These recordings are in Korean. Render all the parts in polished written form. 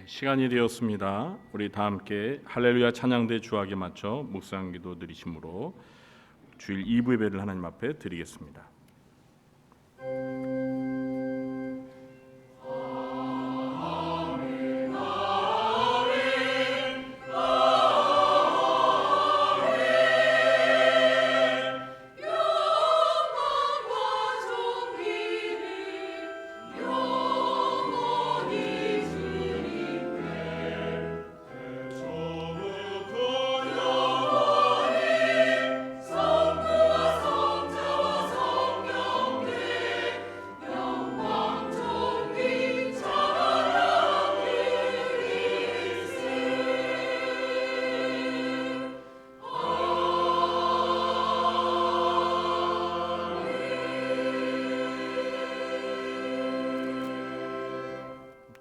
시간이 되었습니다. 우리 다 함께 할렐루야 찬양대 주악에 맞춰 묵상기도 드리심으로 주일 2부 예배를 하나님 앞에 드리겠습니다.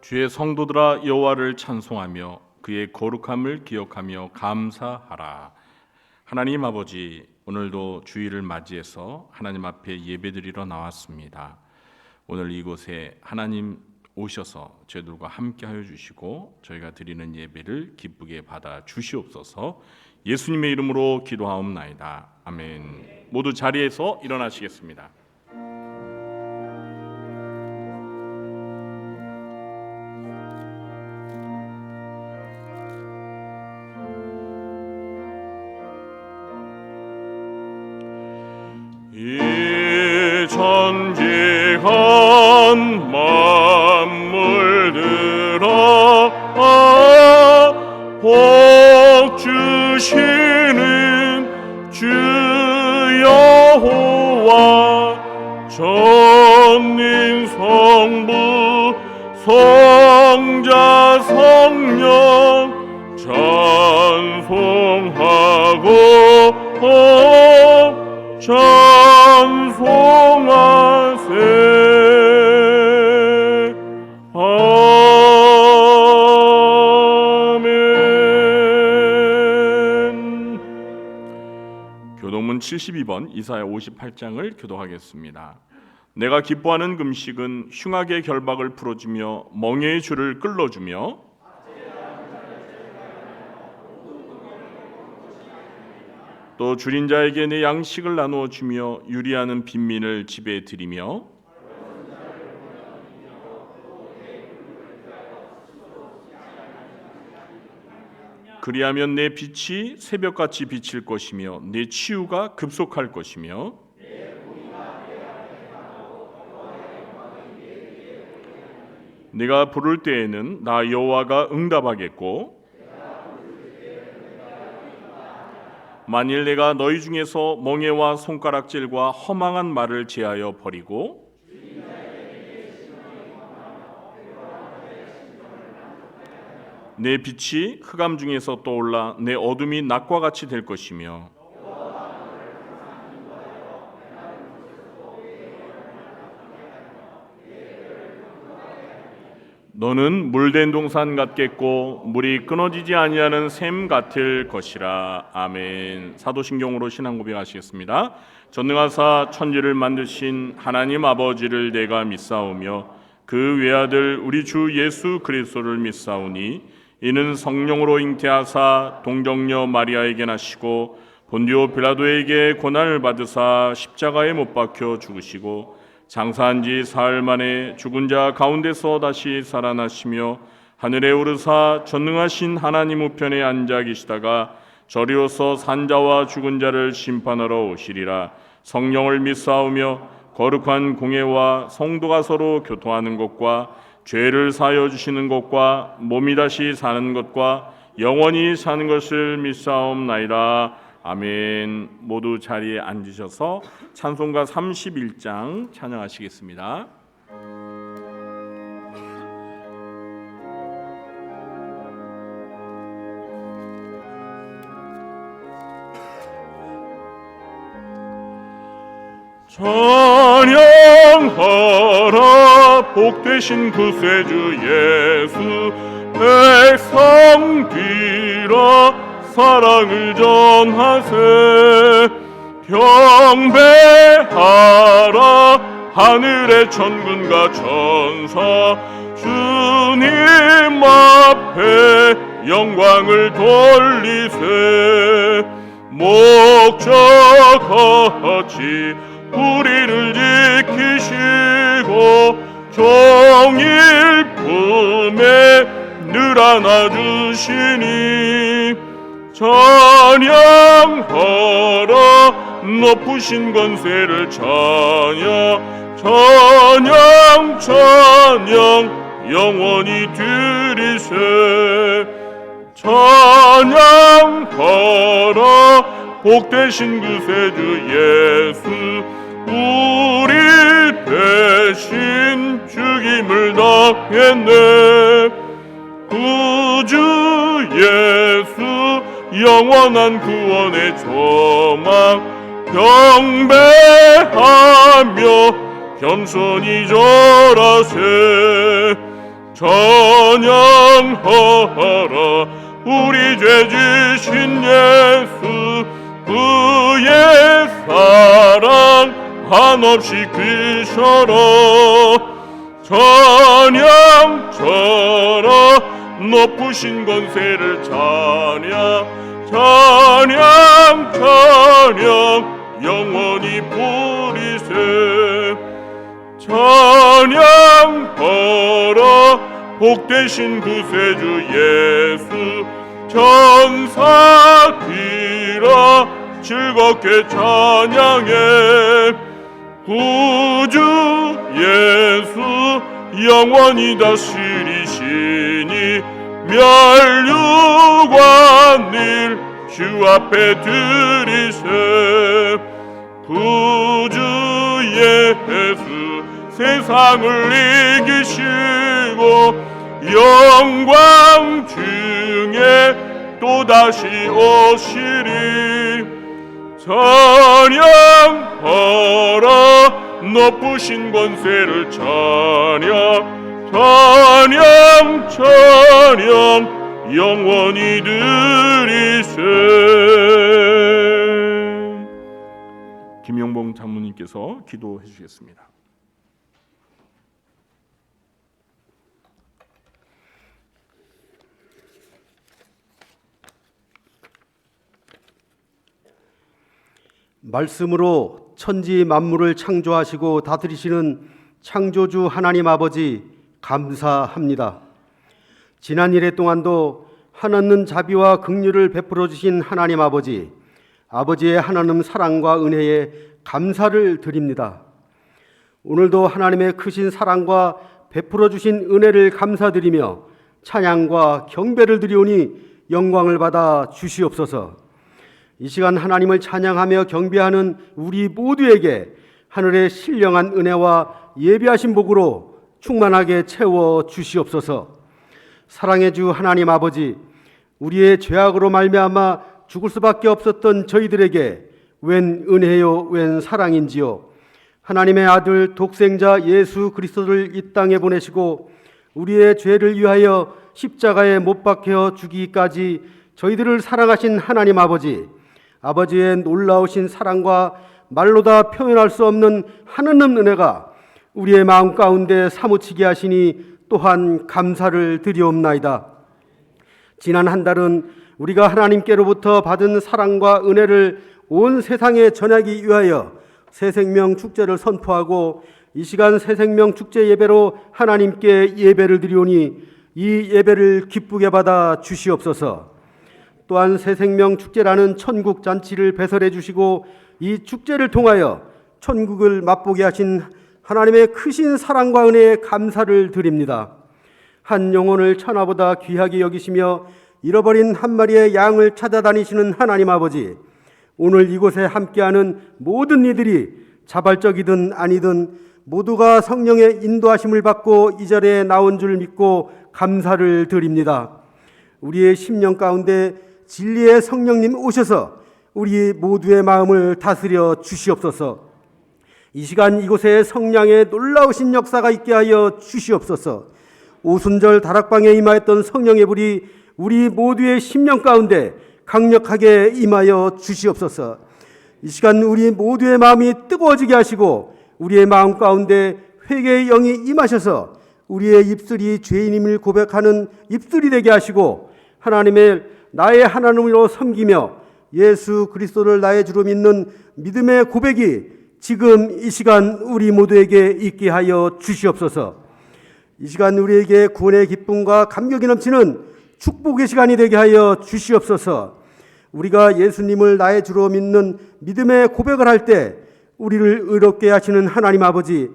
주의 성도들아 여호와를 찬송하며 그의 거룩함을 기억하며 감사하라. 하나님 아버지, 오늘도 주일을 맞이해서 하나님 앞에 예배드리러 나왔습니다. 오늘 이곳에 하나님 오셔서 저희들과 함께하여 주시고 저희가 드리는 예배를 기쁘게 받아 주시옵소서. 예수님의 이름으로 기도하옵나이다. 아멘. 모두 자리에서 일어나시겠습니다. 이 전지한 만물들아 복 주시는 주 여호와 전인 성부 성자 성령 찬송하고 찬송하세. 아멘. 교동문 72번 이사야 58장을 교독하겠습니다. 내가 기뻐하는 금식은 흉악의 결박을 풀어주며 멍에의 줄을 끌어주며 또 줄인 자에게 내 양식을 나누어 주며 유리하는 빈민을 집에 들이며 그리하면 내 빛이 새벽같이 비칠 것이며 내 치유가 급속할 것이며 내가 부를 때에는 나 여호와가 응답하겠고 만일 내가 너희 중에서 멍에와 손가락질과 허망한 말을 제하여 버리고 내 빛이 흑암 중에서 떠올라 내 어둠이 낮과 같이 될 것이며 너는 물된 동산 같겠고 물이 끊어지지 아니하는 샘 같을 것이라. 아멘. 사도신경으로 신앙 고백하시겠습니다. 전능하사 천지를 만드신 하나님 아버지를 내가 믿사오며 그 외아들 우리 주 예수 그리스도를 믿사오니 이는 성령으로 잉태하사 동정녀 마리아에게 나시고 본디오 빌라도에게 고난을 받으사 십자가에 못 박혀 죽으시고 장사한 지 사흘 만에 죽은 자 가운데서 다시 살아나시며 하늘에 오르사 전능하신 하나님 우편에 앉아 계시다가 저리로서 산자와 죽은 자를 심판하러 오시리라. 성령을 믿사오며 거룩한 공회와 성도가 서로 교통하는 것과 죄를 사하여 주시는 것과 몸이 다시 사는 것과 영원히 사는 것을 믿사옵나이다. 아멘. 모두 자리에 앉으셔서 찬송가 31장 찬양하시겠습니다. 찬양하라 복되신 구세주 예수 백성들아 사랑을 전하세. 경배하라 하늘의 천군과 천사 주님만 앞에 영광을 돌리세. 목자같이 우리를 지키시고 종일 품에 늘 안아주시니 찬양하라 높으신 권세를 찬양 영원히 드리세. 찬양하라 복되신 그 세주 예수 우리 대신 죽임을 당했네. 구주 예수 영원한 구원의 조망 경배하며 겸손히 절하세. 찬양하라 우리 죄 지신 예수 그의 사랑 한없이 크셔라. 찬양하라 높으신 권세를 찬양 영원히 부리세. 찬양하라 복되신 구세주 예수 천사들아 즐겁게 찬양해. 구주 예수 영원히 다스리시니 멸류관을 주 앞에 드리세. 구주 예수 세상을 이기시고 영광 중에 또다시 오시리. 찬양하라 높으신 권세를 찬양 영원히 드리세. 김영봉 장로님께서 기도해 주시겠습니다. 말씀으로 천지 만물을 창조하시고 다스리시는 창조주 하나님 아버지 감사합니다. 지난 일해 동안도 한없는 자비와 긍휼을 베풀어 주신 하나님 아버지, 아버지의 한없는 사랑과 은혜에 감사를 드립니다. 오늘도 하나님의 크신 사랑과 베풀어 주신 은혜를 감사드리며 찬양과 경배를 드리오니 영광을 받아 주시옵소서. 이 시간 하나님을 찬양하며 경배하는 우리 모두에게 하늘의 신령한 은혜와 예비하신 복으로 충만하게 채워 주시옵소서. 사랑의 주 하나님 아버지, 우리의 죄악으로 말미암아 죽을 수밖에 없었던 저희들에게 웬 은혜요 웬 사랑인지요. 하나님의 아들 독생자 예수 그리스도를 이 땅에 보내시고 우리의 죄를 위하여 십자가에 못 박혀 죽이기까지 저희들을 사랑하신 하나님 아버지, 아버지의 놀라우신 사랑과 말로 다 표현할 수 없는 한없는 은혜가 우리의 마음 가운데 사무치게 하시니 또한 감사를 드리옵나이다. 지난 한 달은 우리가 하나님께로부터 받은 사랑과 은혜를 온 세상에 전하기 위하여 새생명 축제를 선포하고 이 시간 새생명 축제 예배로 하나님께 예배를 드리오니 이 예배를 기쁘게 받아 주시옵소서. 또한 새생명 축제라는 천국 잔치를 배설해 주시고 이 축제를 통하여 천국을 맛보게 하신 하나님의 크신 사랑과 은혜에 감사를 드립니다. 한 영혼을 천하보다 귀하게 여기시며 잃어버린 한 마리의 양을 찾아다니시는 하나님 아버지, 오늘 이곳에 함께하는 모든 이들이 자발적이든 아니든 모두가 성령의 인도하심을 받고 이 자리에 나온 줄 믿고 감사를 드립니다. 우리의 심령 가운데 진리의 성령님 오셔서 우리 모두의 마음을 다스려 주시옵소서. 이 시간 이곳에 성령의 놀라우신 역사가 있게 하여 주시옵소서. 오순절 다락방에 임하였던 성령의 불이 우리 모두의 심령 가운데 강력하게 임하여 주시옵소서. 이 시간 우리 모두의 마음이 뜨거워지게 하시고 우리의 마음 가운데 회개의 영이 임하셔서 우리의 입술이 죄인임을 고백하는 입술이 되게 하시고 하나님의 나의 하나님으로 섬기며 예수 그리스도를 나의 주로 믿는 믿음의 고백이 지금 이 시간 우리 모두에게 있게 하여 주시옵소서. 이 시간 우리에게 구원의 기쁨과 감격이 넘치는 축복의 시간이 되게 하여 주시옵소서. 우리가 예수님을 나의 주로 믿는 믿음의 고백을 할 때 우리를 의롭게 하시는 하나님 아버지,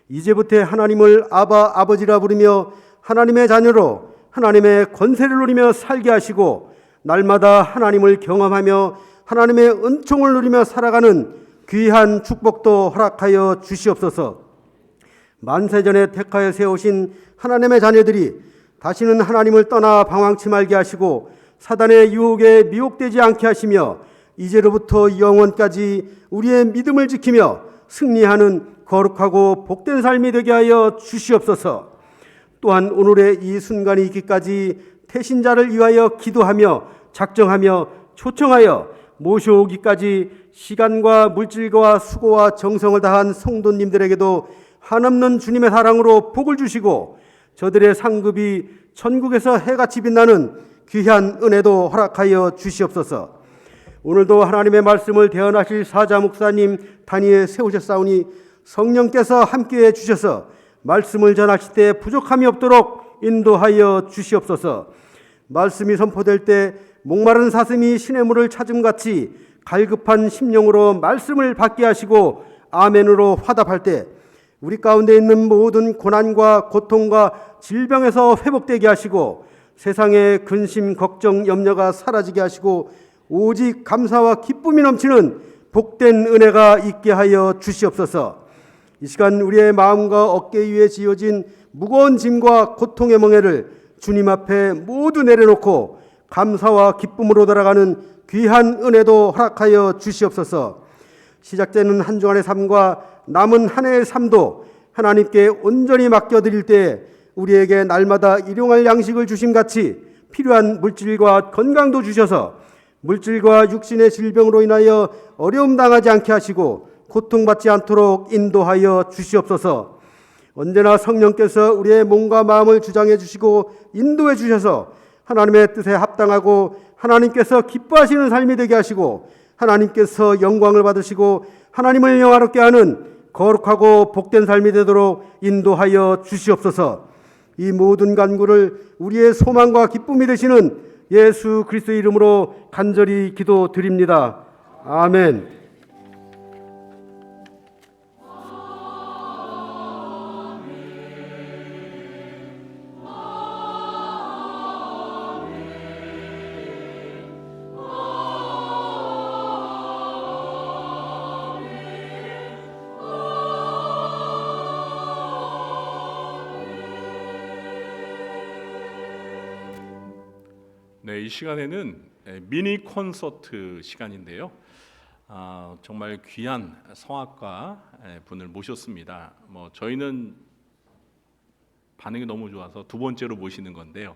이제부터 하나님을 아바 아버지라 부르며 하나님의 자녀로 하나님의 권세를 누리며 살게 하시고 날마다 하나님을 경험하며 하나님의 은총을 누리며 살아가는 귀한 축복도 허락하여 주시옵소서. 만세전에 택하여 세우신 하나님의 자녀들이 다시는 하나님을 떠나 방황치 말게 하시고 사단의 유혹에 미혹되지 않게 하시며 이제로부터 영원까지 우리의 믿음을 지키며 승리하는 거룩하고 복된 삶이 되게 하여 주시옵소서. 또한 오늘의 이 순간이 있기까지 태신자를 위하여 기도하며 작정하며 초청하여 모셔오기까지 시간과 물질과 수고와 정성을 다한 성도님들에게도 한없는 주님의 사랑으로 복을 주시고 저들의 상급이 천국에서 해같이 빛나는 귀한 은혜도 허락하여 주시옵소서. 오늘도 하나님의 말씀을 대언하실 사자 목사님 단위에 세우셨사오니 성령께서 함께해 주셔서 말씀을 전하실 때 부족함이 없도록 인도하여 주시옵소서. 말씀이 선포될 때 목마른 사슴이 시냇물을 찾음같이 갈급한 심령으로 말씀을 받게 하시고 아멘으로 화답할 때 우리 가운데 있는 모든 고난과 고통과 질병에서 회복되게 하시고 세상의 근심, 걱정, 염려가 사라지게 하시고 오직 감사와 기쁨이 넘치는 복된 은혜가 있게 하여 주시옵소서. 이 시간 우리의 마음과 어깨 위에 지어진 무거운 짐과 고통의 멍에를 주님 앞에 모두 내려놓고 감사와 기쁨으로 돌아가는 귀한 은혜도 허락하여 주시옵소서. 시작되는 한 주간의 삶과 남은 한 해의 삶도 하나님께 온전히 맡겨드릴 때 우리에게 날마다 일용할 양식을 주심같이 필요한 물질과 건강도 주셔서 물질과 육신의 질병으로 인하여 어려움 당하지 않게 하시고 고통받지 않도록 인도하여 주시옵소서. 언제나 성령께서 우리의 몸과 마음을 주장해 주시고 인도해 주셔서 하나님의 뜻에 합당하고 하나님께서 기뻐하시는 삶이 되게 하시고 하나님께서 영광을 받으시고 하나님을 영화롭게 하는 거룩하고 복된 삶이 되도록 인도하여 주시옵소서. 이 모든 간구를 우리의 소망과 기쁨이 되시는 예수 그리스도의 이름으로 간절히 기도드립니다. 아멘. 네, 이 시간에는 미니 콘서트 시간인데요. 정말 귀한 성악가 분을 모셨습니다. 저희는 반응이 너무 좋아서 두 번째로 모시는 건데요.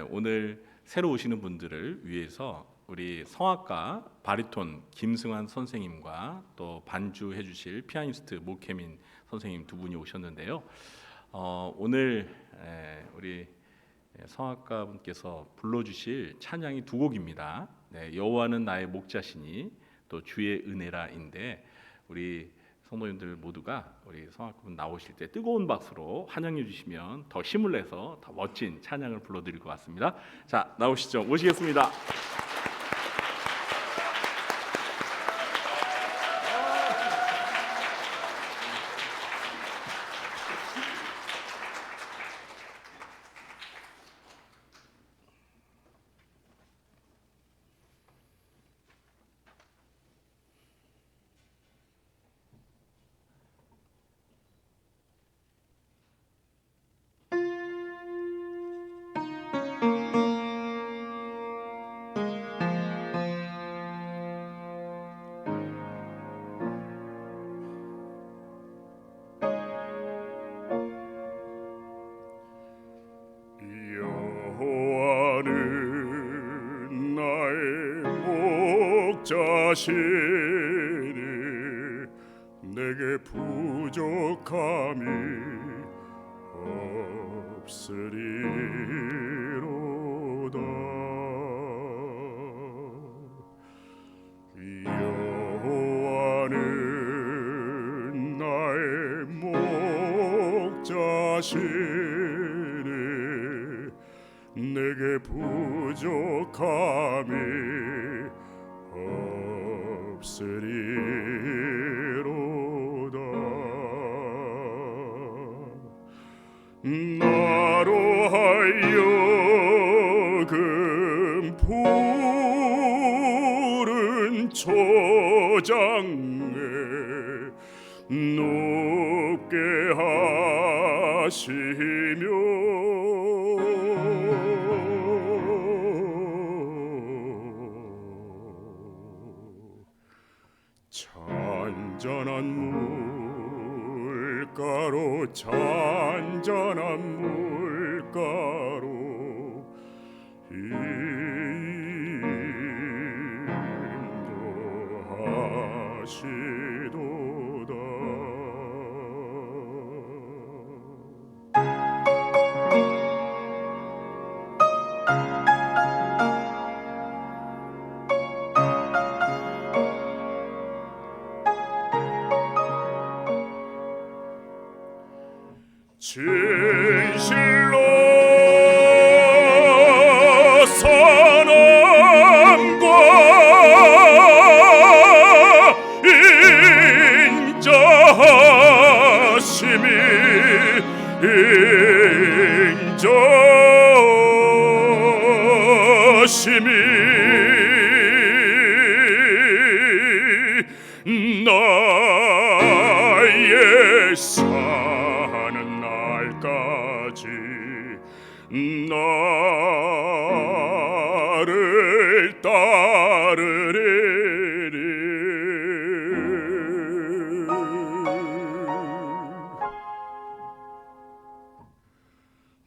오늘 새로 오시는 분들을 위해서 우리 성악가 바리톤 김승환 선생님과 또 반주해 주실 피아니스트 모케민 선생님 두 분이 오셨는데요. 오늘 우리 성악가 분께서 불러주실 찬양이 두 곡입니다. 여호와는 나의 목자시니 또 주의 은혜라인데 우리 성도님들 모두가 우리 성악가 분 나오실 때 뜨거운 박수로 환영해 주시면 더 힘을 내서 더 멋진 찬양을 불러드릴 것 같습니다. 자, 나오시죠. 모시겠습니다. 여호와는 나의 목자시니 내게 부족함이 없으리로다. 여호와는 나의 목자시니 내게 부족함이 없으리로다. 나로 하여금 푸른 초장에 높게 하시며 잔잔한 물가로 잔잔한 물가로 인도하시도다. 진실로 선함과 인자하심이 나의 사는 날까지 나를 따르리리.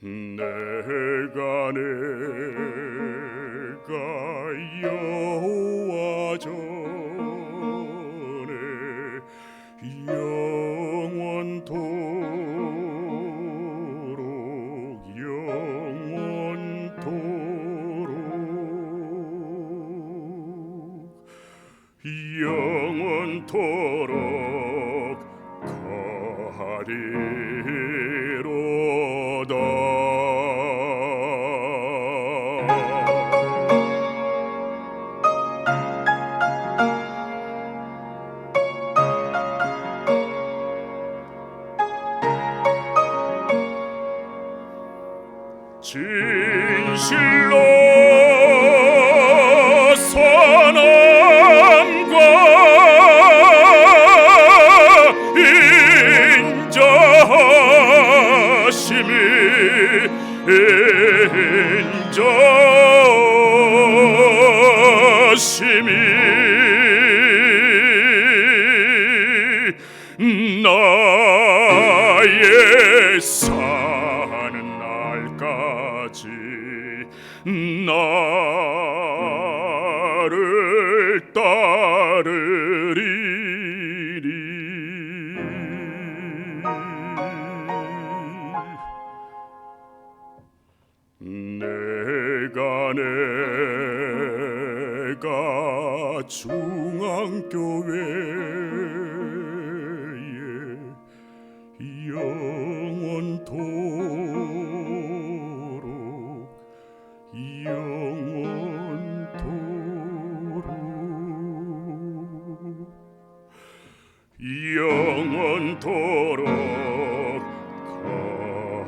내가 여호와 전에 영원토록 가리로다. 진실로 선함과 인자하심이 나의 사는 날까지 나를 따르리리. 내가 중앙교회에 영원토록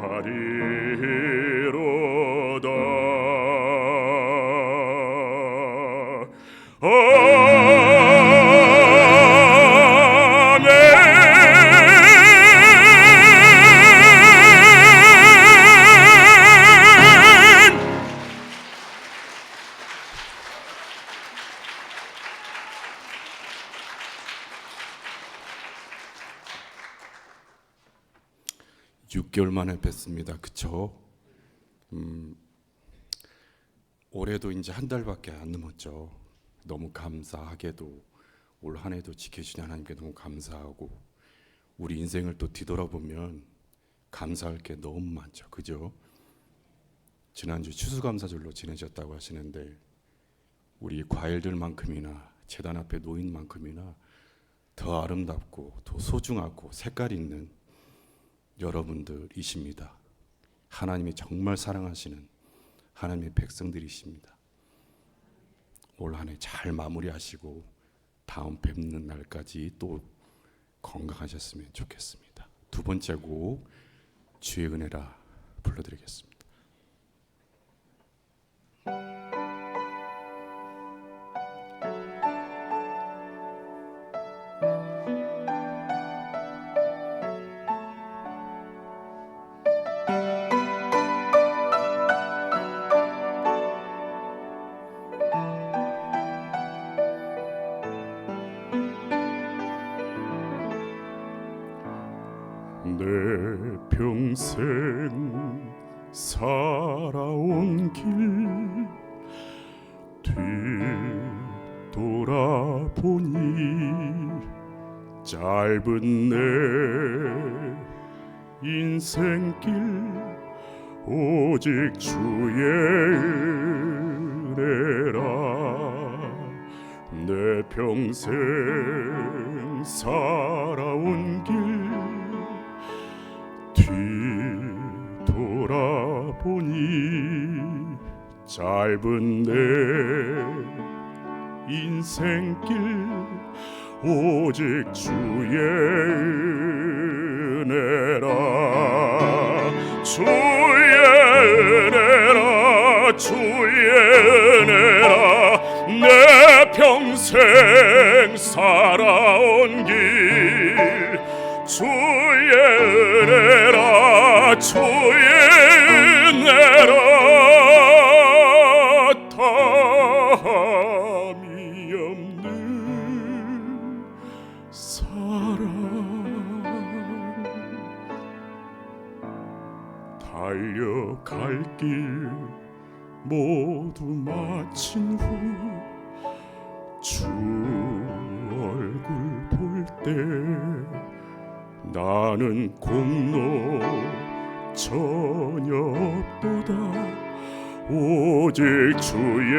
가리로다. 아멘. 6개월 만에 뵙습니다. 그쵸? 올해도 이제 한 달밖에 안 남았죠. 너무 감사하게도 올 한 해도 지켜주신 하나님께 너무 감사하고, 우리 인생을 또 뒤돌아보면 감사할 게 너무 많죠. 그죠? 지난주 추수감사절로 지내셨다고 하시는데 우리 과일들만큼이나 제단 앞에 놓인 만큼이나 더 아름답고 더 소중하고 색깔 있는 여러분들이십니다. 하나님이 정말 사랑하시는 하나님의 백성들이십니다. 올 한 해 잘 마무리하시고 다음 뵙는 날까지 또 건강하셨으면 좋겠습니다. 두 번째 곡 주의 은혜라 불러드리겠습니다. 내 평생 살아온 길 뒤돌아보니 짧은 내 인생길 오직 주의 은혜라. 내 평생 살아온 길 뒤돌아보니 짧은 내 인생길 오직 주의 은혜라. 주의 은혜라 주의 은혜라. 내 평생 살아온 길 주의 은혜라 주의 은혜라. 담이 없는 사랑 달려갈 길 모두 마친 후 주 얼굴 볼 때 나는 공로 전혀 없도다. 오직 주의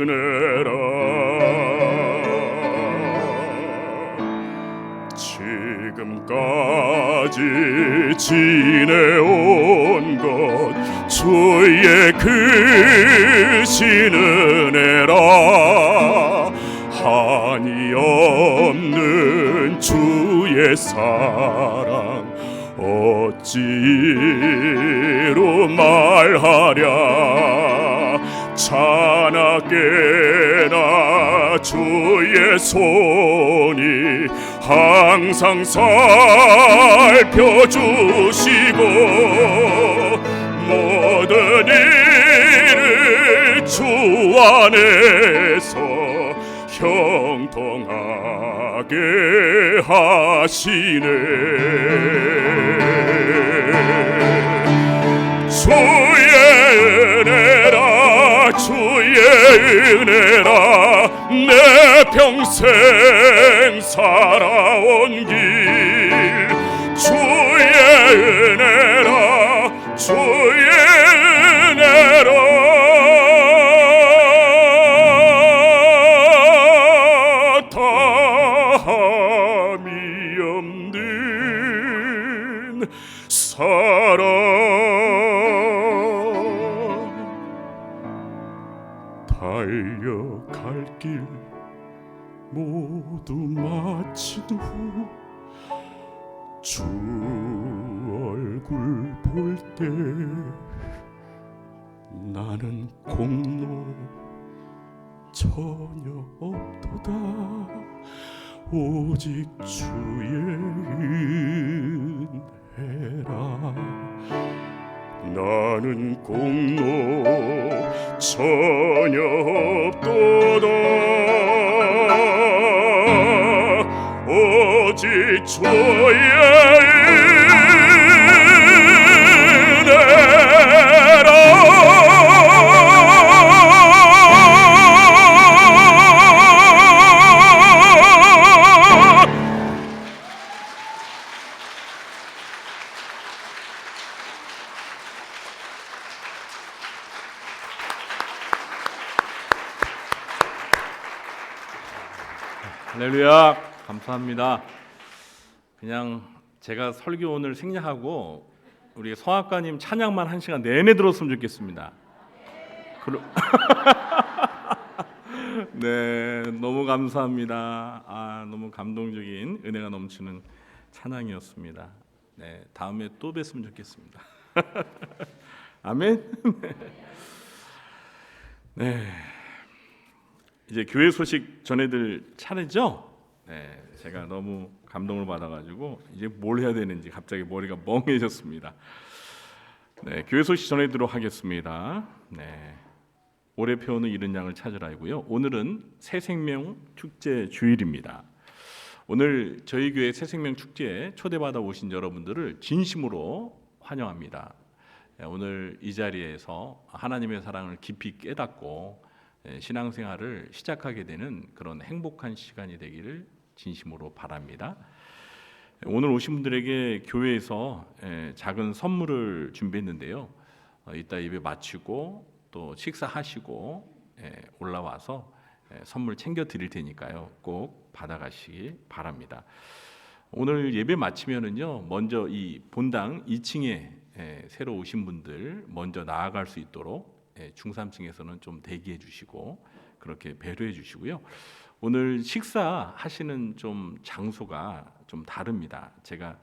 은혜라. 지금까지 지내온 것 주의 크신 은혜라. 한이 없는 주의 사랑 어찌로 말하랴. 찬하게나 주의 손이 항상 살펴주시고 모든 일을 주 안에서 형통하게 하시네. 주의 은혜라 주의 은혜라. 내 평생 살아온 길 주의 은혜라 주의 은혜라. 담이 없는 사랑 달려갈 길 모두 마친 후 주 얼굴 볼 때 나는 공로 전혀 없도다. 오직 주의 은혜라. 나는 공로 전혀 없도다. 오직 주의 할렐루야. 감사합니다. 그냥 제가 설교 오늘 생략하고 우리 성악가님 찬양만 1시간 내내 들었으면 좋겠습니다. 네, 너무 감사합니다. 너무 감동적인 은혜가 넘치는 찬양이었습니다. 네, 다음에 또 뵀으면 좋겠습니다. 아멘. 네, 이제 교회 소식 전해드릴 차례죠. 네, 제가 너무 감동을 받아가지고 이제 뭘 해야 되는지 갑자기 머리가 멍해졌습니다. 네, 교회 소식 전해드리도록 하겠습니다. 네, 올해 표는 잃은 양을 찾으라이고요. 오늘은 새생명 축제 주일입니다. 오늘 저희 교회 새생명 축제에 초대받아 오신 여러분들을 진심으로 환영합니다. 오늘 이 자리에서 하나님의 사랑을 깊이 깨닫고 신앙생활을 시작하게 되는 그런 행복한 시간이 되기를 진심으로 바랍니다. 오늘 오신 분들에게 교회에서 작은 선물을 준비했는데요. 이따 예배 마치고 또 식사하시고 올라와서 선물 챙겨 드릴 테니까요. 꼭 받아가시기 바랍니다. 오늘 예배 마치면은요, 먼저 이 본당 2층에 새로 오신 분들 먼저 나아갈 수 있도록 중삼층에서는 좀 대기해 주시고 그렇게 배려해 주시고요. 오늘 식사하시는 좀 장소가 좀 다릅니다. 제가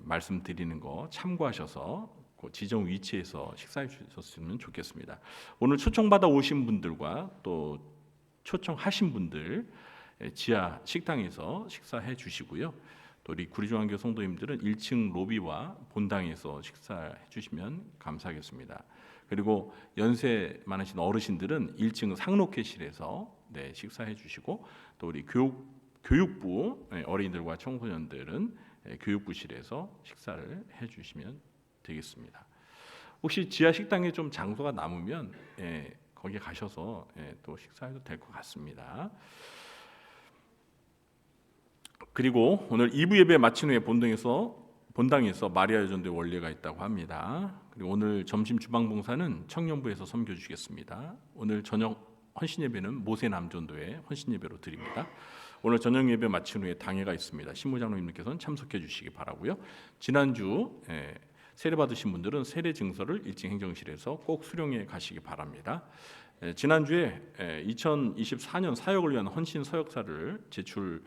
말씀드리는 거 참고하셔서 그 지정 위치에서 식사해 주셨으면 좋겠습니다. 오늘 초청받아 오신 분들과 또 초청하신 분들 지하 식당에서 식사해 주시고요. 또 우리 구리중앙교 성도님들은 1층 로비와 본당에서 식사해 주시면 감사하겠습니다. 그리고 연세 많으신 어르신들은 1층 상록회실에서 식사해 주시고 또 우리 교육부 어린이들과 청소년들은 교육부실에서 식사를 해 주시면 되겠습니다. 혹시 지하 식당에 좀 장소가 남으면 거기 가셔서 또 식사해도 될 것 같습니다. 그리고 오늘 2부 예배 마친 후에 본당에서 마리아 여전도의 원례가 있다고 합니다. 그리고 오늘 점심 주방 봉사는 청년부에서 섬겨 주시겠습니다. 오늘 저녁 헌신 예배는 모세 남전도의 헌신 예배로 드립니다. 오늘 저녁 예배 마친 후에 당회가 있습니다. 신무장로님께서는 참석해 주시기 바라고요. 지난주 세례 받으신 분들은 세례 증서를 1층 행정실에서 꼭 수령해 가시기 바랍니다. 지난주에 2024년 사역을 위한 헌신 서역사를 제출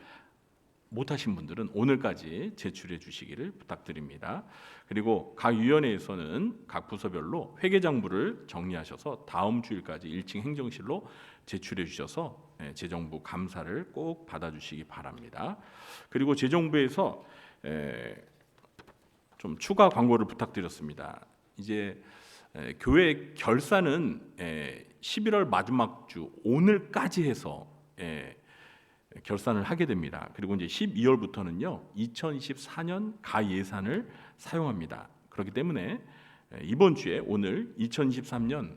못하신 분들은 오늘까지 제출해 주시기를 부탁드립니다. 그리고 각 위원회에서는 각 부서별로 회계장부를 정리하셔서 다음 주일까지 1층 행정실로 제출해 주셔서 재정부 감사를 꼭 받아주시기 바랍니다. 그리고 재정부에서 좀 추가 광고를 부탁드렸습니다. 이제 교회 결산은 11월 마지막 주 오늘까지 해서 결산을 하게 됩니다. 그리고 이제 12월부터는요 2024년 가 예산을 사용합니다. 그렇기 때문에 이번 주에 오늘 2023년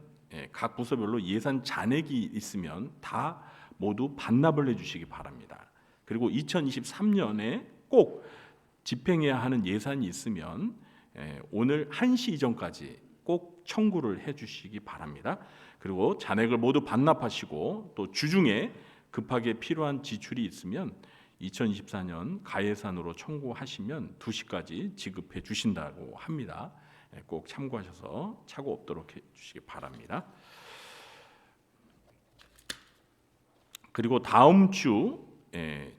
각 부서별로 예산 잔액이 있으면 다 모두 반납을 해주시기 바랍니다. 그리고 2023년에 꼭 집행해야 하는 예산이 있으면 오늘 1시 이전까지 꼭 청구를 해주시기 바랍니다. 그리고 잔액을 모두 반납하시고 또 주중에 급하게 필요한 지출이 있으면 2024년 가예산으로 청구하시면 2시까지 지급해 주신다고 합니다. 꼭 참고하셔서 착오 없도록 해주시기 바랍니다. 그리고 다음 주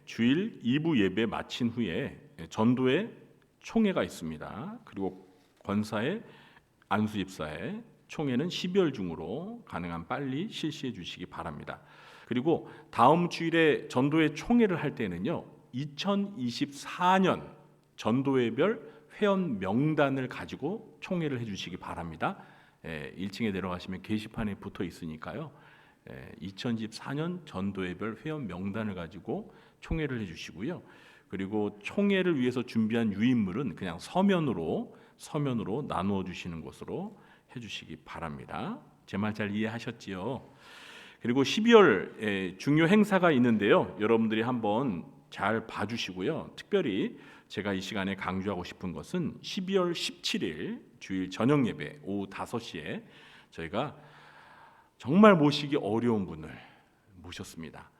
주일 2부 예배 마친 후에 전도회 총회가 있습니다. 그리고 권사회, 안수집사회 총회는 12월 중으로 가능한 빨리 실시해 주시기 바랍니다. 그리고 다음 주일에 전도회 총회를 할 때는요 2024년 전도회별 회원 명단을 가지고 총회를 해주시기 바랍니다. 1층에 내려가시면 게시판에 붙어 있으니까요 2024년 전도회별 회원 명단을 가지고 총회를 해주시고요. 그리고 총회를 위해서 준비한 유인물은 그냥 서면으로 나누어 주시는 것으로 해주시기 바랍니다. 제 말 잘 이해하셨지요? 그리고 12월 중요 행사가 있는데요. 여러분들이 한번 잘 봐주시고요. 특별히 제가 이 시간에 강조하고 싶은 것은 12월 17일 주일 저녁 예배 오후 5시에 저희가 정말 모시기 어려운 분을 모셨습니다.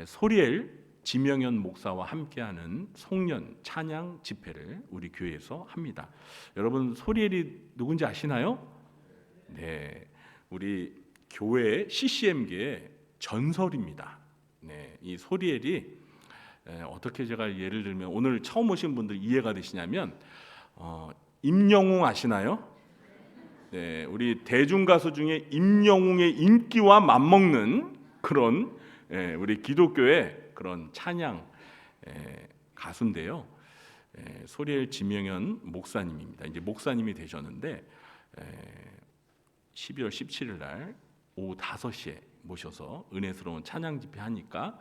소리엘 지명현 목사와 함께하는 송년 찬양 집회를 우리 교회에서 합니다. 여러분 소리엘이 누군지 아시나요? 네, 우리 교회 CCM계의 전설입니다. 네, 이 소리엘이 어떻게 제가 예를 들면 오늘 처음 오신 분들 이해가 되시냐면 임영웅 아시나요? 네, 우리 대중 가수 중에 임영웅의 인기와 맞먹는 그런 우리 기독교의 그런 찬양 가수인데요. 소리엘 지명현 목사님입니다. 이제 목사님이 되셨는데 12월 17일 날 오후 5시에 모셔서 은혜스러운 찬양 집회 하니까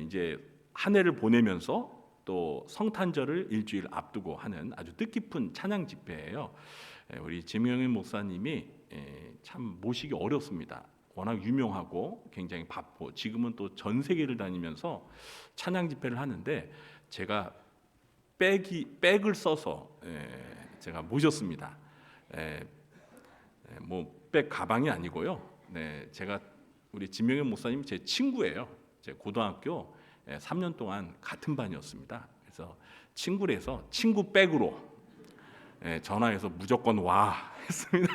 이제 한 해를 보내면서 또 성탄절을 일주일 앞두고 하는 아주 뜻깊은 찬양 집회예요. 우리 지명현 목사님이 참 모시기 어렵습니다. 워낙 유명하고 굉장히 바쁘고 지금은 또 전 세계를 다니면서 찬양 집회를 하는데 제가 백을 써서 제가 모셨습니다. 뭐 백 가방이 아니고요. 네, 제가 우리 지명현 목사님 제 친구예요. 제 고등학교 3년 동안 같은 반이었습니다. 그래서 친구래서 친구 백으로 전화해서 무조건 와 했습니다.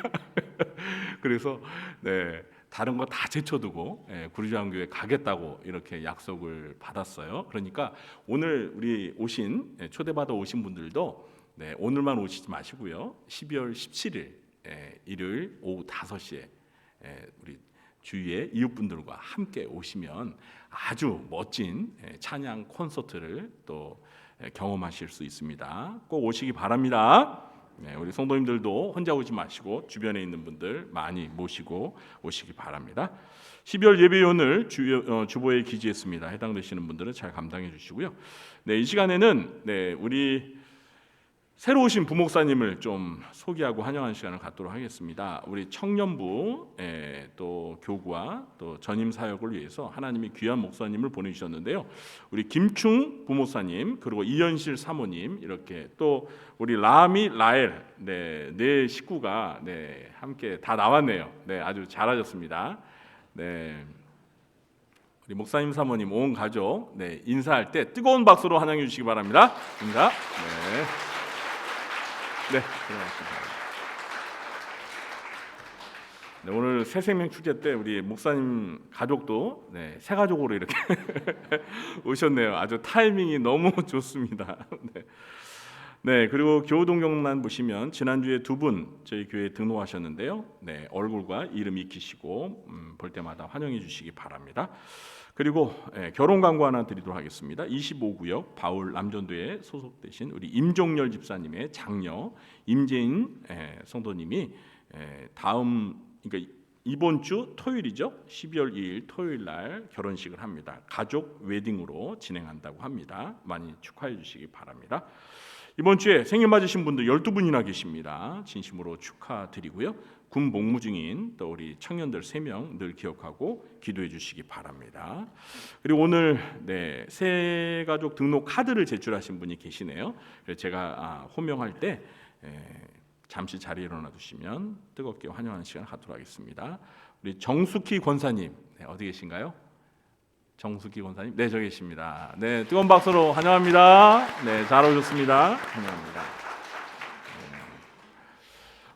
그래서 네, 다른 거 다 제쳐두고 구리장교회 가겠다고 이렇게 약속을 받았어요. 그러니까 오늘 우리 초대받아 오신 분들도 오늘만 오시지 마시고요. 12월 17일 일요일 오후 5시에 우리 주위의 이웃분들과 함께 오시면 아주 멋진 찬양 콘서트를 또 경험하실 수 있습니다. 꼭 오시기 바랍니다. 우리 성도님들도 혼자 오지 마시고 주변에 있는 분들 많이 모시고 오시기 바랍니다. 12월 예배위원을 주보에 기재했습니다. 해당되시는 분들은 잘 감당해 주시고요. 이 시간에는 우리 새로 오신 부목사님을 좀 소개하고 환영하는 시간을 갖도록 하겠습니다. 우리 청년부 또 교구와 또 전임 사역을 위해서 하나님이 귀한 목사님을 보내주셨는데요. 우리 김충 부목사님 그리고 이현실 사모님 이렇게 또 우리 라엘 네 식구가 함께 다 나왔네요. 아주 잘하셨습니다. 우리 목사님 사모님 온 가족 인사할 때 뜨거운 박수로 환영해 주시기 바랍니다. 인사. 들어가겠습니다. 오늘 새생명 축제 때 우리 목사님 가족도 새 가족으로 이렇게 오셨네요. 아주 타이밍이 너무 좋습니다. 그리고 교우동경만 보시면 지난주에 2분 저희 교회에 등록하셨는데요. 얼굴과 이름 익히시고 볼 때마다 환영해 주시기 바랍니다. 그리고 결혼 광고 하나 드리도록 하겠습니다. 25구역 바울 남전도에 소속되신 우리 임종열 집사님의 장녀 임재인 성도님이 그러니까 이번 주 토요일이죠. 12월 2일 토요일 날 결혼식을 합니다. 가족 웨딩으로 진행한다고 합니다. 많이 축하해 주시기 바랍니다. 이번 주에 생일 맞으신 분들 12분이나 계십니다. 진심으로 축하드리고요. 군 복무 중인 또 우리 청년들 3명 늘 기억하고 기도해 주시기 바랍니다. 그리고 오늘 새 가족 등록 카드를 제출하신 분이 계시네요. 그래서 제가 호명할 때 잠시 자리에 일어나 주시면 뜨겁게 환영하는 시간을 갖도록 하겠습니다. 우리 정숙희 권사님 어디 계신가요? 정숙희 권사님, 저기 계십니다. 뜨거운 박수로 환영합니다. 잘 오셨습니다. 환영합니다.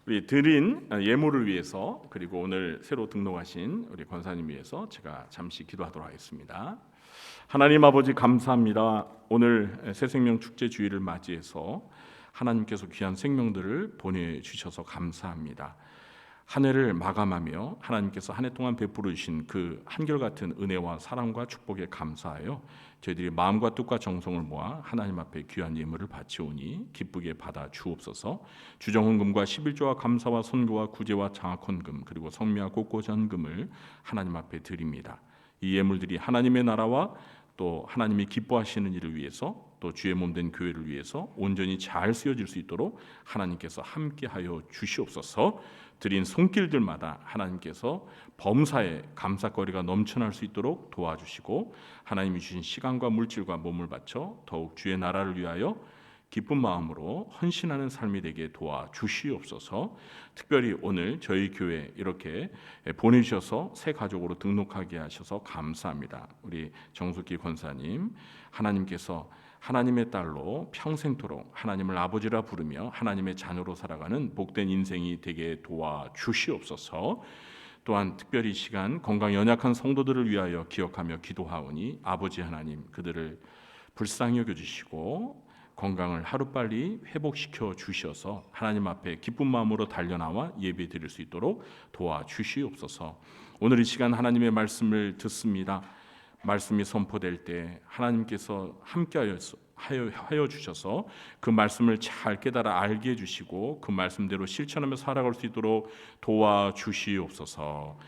우리 드린 예물을 위해서 그리고 오늘 새로 등록하신 우리 권사님 위해서 제가 잠시 기도하도록 하겠습니다. 하나님 아버지 감사합니다. 오늘 새생명 축제 주일을 맞이해서 하나님께서 귀한 생명들을 보내주셔서 감사합니다. 한 해를 마감하며 하나님께서 한 해 동안 베풀어 주신 그 한결같은 은혜와 사랑과 축복에 감사하여 저희들이 마음과 뜻과 정성을 모아 하나님 앞에 귀한 예물을 바치오니 기쁘게 받아 주옵소서. 주정헌금과 11조와 감사와 선교와 구제와 장학헌금 그리고 성미와 곳곳전금을 하나님 앞에 드립니다. 이 예물들이 하나님의 나라와 또 하나님이 기뻐하시는 일을 위해서 또 주의 몸된 교회를 위해서 온전히 잘 쓰여질 수 있도록 하나님께서 함께하여 주시옵소서. 드린 손길들마다 하나님께서 범사에 감사거리가 넘쳐날 수 있도록 도와주시고 하나님이 주신 시간과 물질과 몸을 바쳐 더욱 주의 나라를 위하여 기쁜 마음으로 헌신하는 삶이 되게 도와 주시옵소서. 특별히 오늘 저희 교회 이렇게 보내주셔서 새 가족으로 등록하게 하셔서 감사합니다. 우리 정숙기 권사님, 하나님께서 하나님의 딸로 평생토록 하나님을 아버지라 부르며 하나님의 자녀로 살아가는 복된 인생이 되게 도와 주시옵소서. 또한 특별히 이 시간 건강 연약한 성도들을 위하여 기억하며 기도하오니 아버지 하나님 그들을 불쌍히 여겨주시고 건강을 하루빨리 회복시켜 주셔서 하나님 앞에 기쁜 마음으로 달려나와 예배 드릴 수 있도록 도와주시옵소서. 오늘 이 시간 하나님의 말씀을 듣습니다. 말씀이 선포될 때 하나님께서 함께하여 주셔서 그 말씀을 잘 깨달아 알게 해주시고 그 말씀대로 실천하며 살아갈 수 있도록 도와주시옵소서.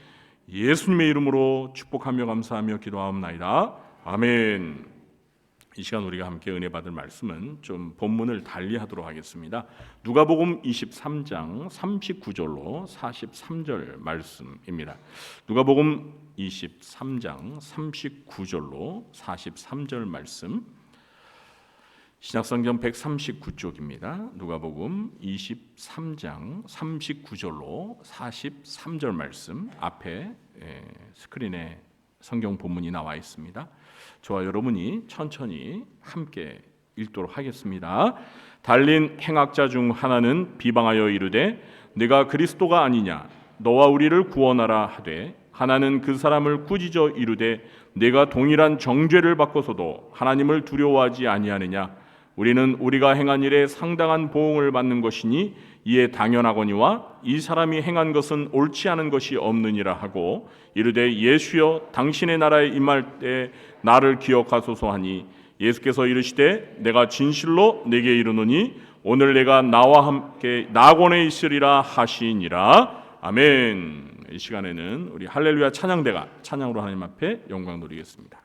예수님의 이름으로 축복하며 감사하며 기도하옵나이다. 아멘. 이 시간 우리가 함께 은혜 받을 말씀은 좀 본문을 달리하도록 하겠습니다. 누가복음 23장 39절로 43절 말씀입니다. 누가복음 23장 39절로 43절 말씀. 신약성경 139쪽입니다. 누가복음 23장 39절로 43절 말씀 앞에 스크린에 성경 본문이 나와 있습니다. 저와 여러분이 천천히 함께 읽도록 하겠습니다. 달린 행악자 중 하나는 비방하여 이르되 네가 그리스도가 아니냐 너와 우리를 구원하라 하되 하나는 그 사람을 꾸짖어 이르되 네가 동일한 정죄를 받고서도 하나님을 두려워하지 아니하느냐 우리는 우리가 행한 일에 상당한 보응을 받는 것이니 이에 당연하거니와 이 사람이 행한 것은 옳지 않은 것이 없느니라 하고 이르되 예수여 당신의 나라에 임할 때 나를 기억하소서 하니 예수께서 이르시되 내가 진실로 내게 이르노니 오늘 내가 나와 함께 낙원에 있으리라 하시니라. 아멘. 이 시간에는 우리 할렐루야 찬양대가 찬양으로 하나님 앞에 영광 돌리겠습니다.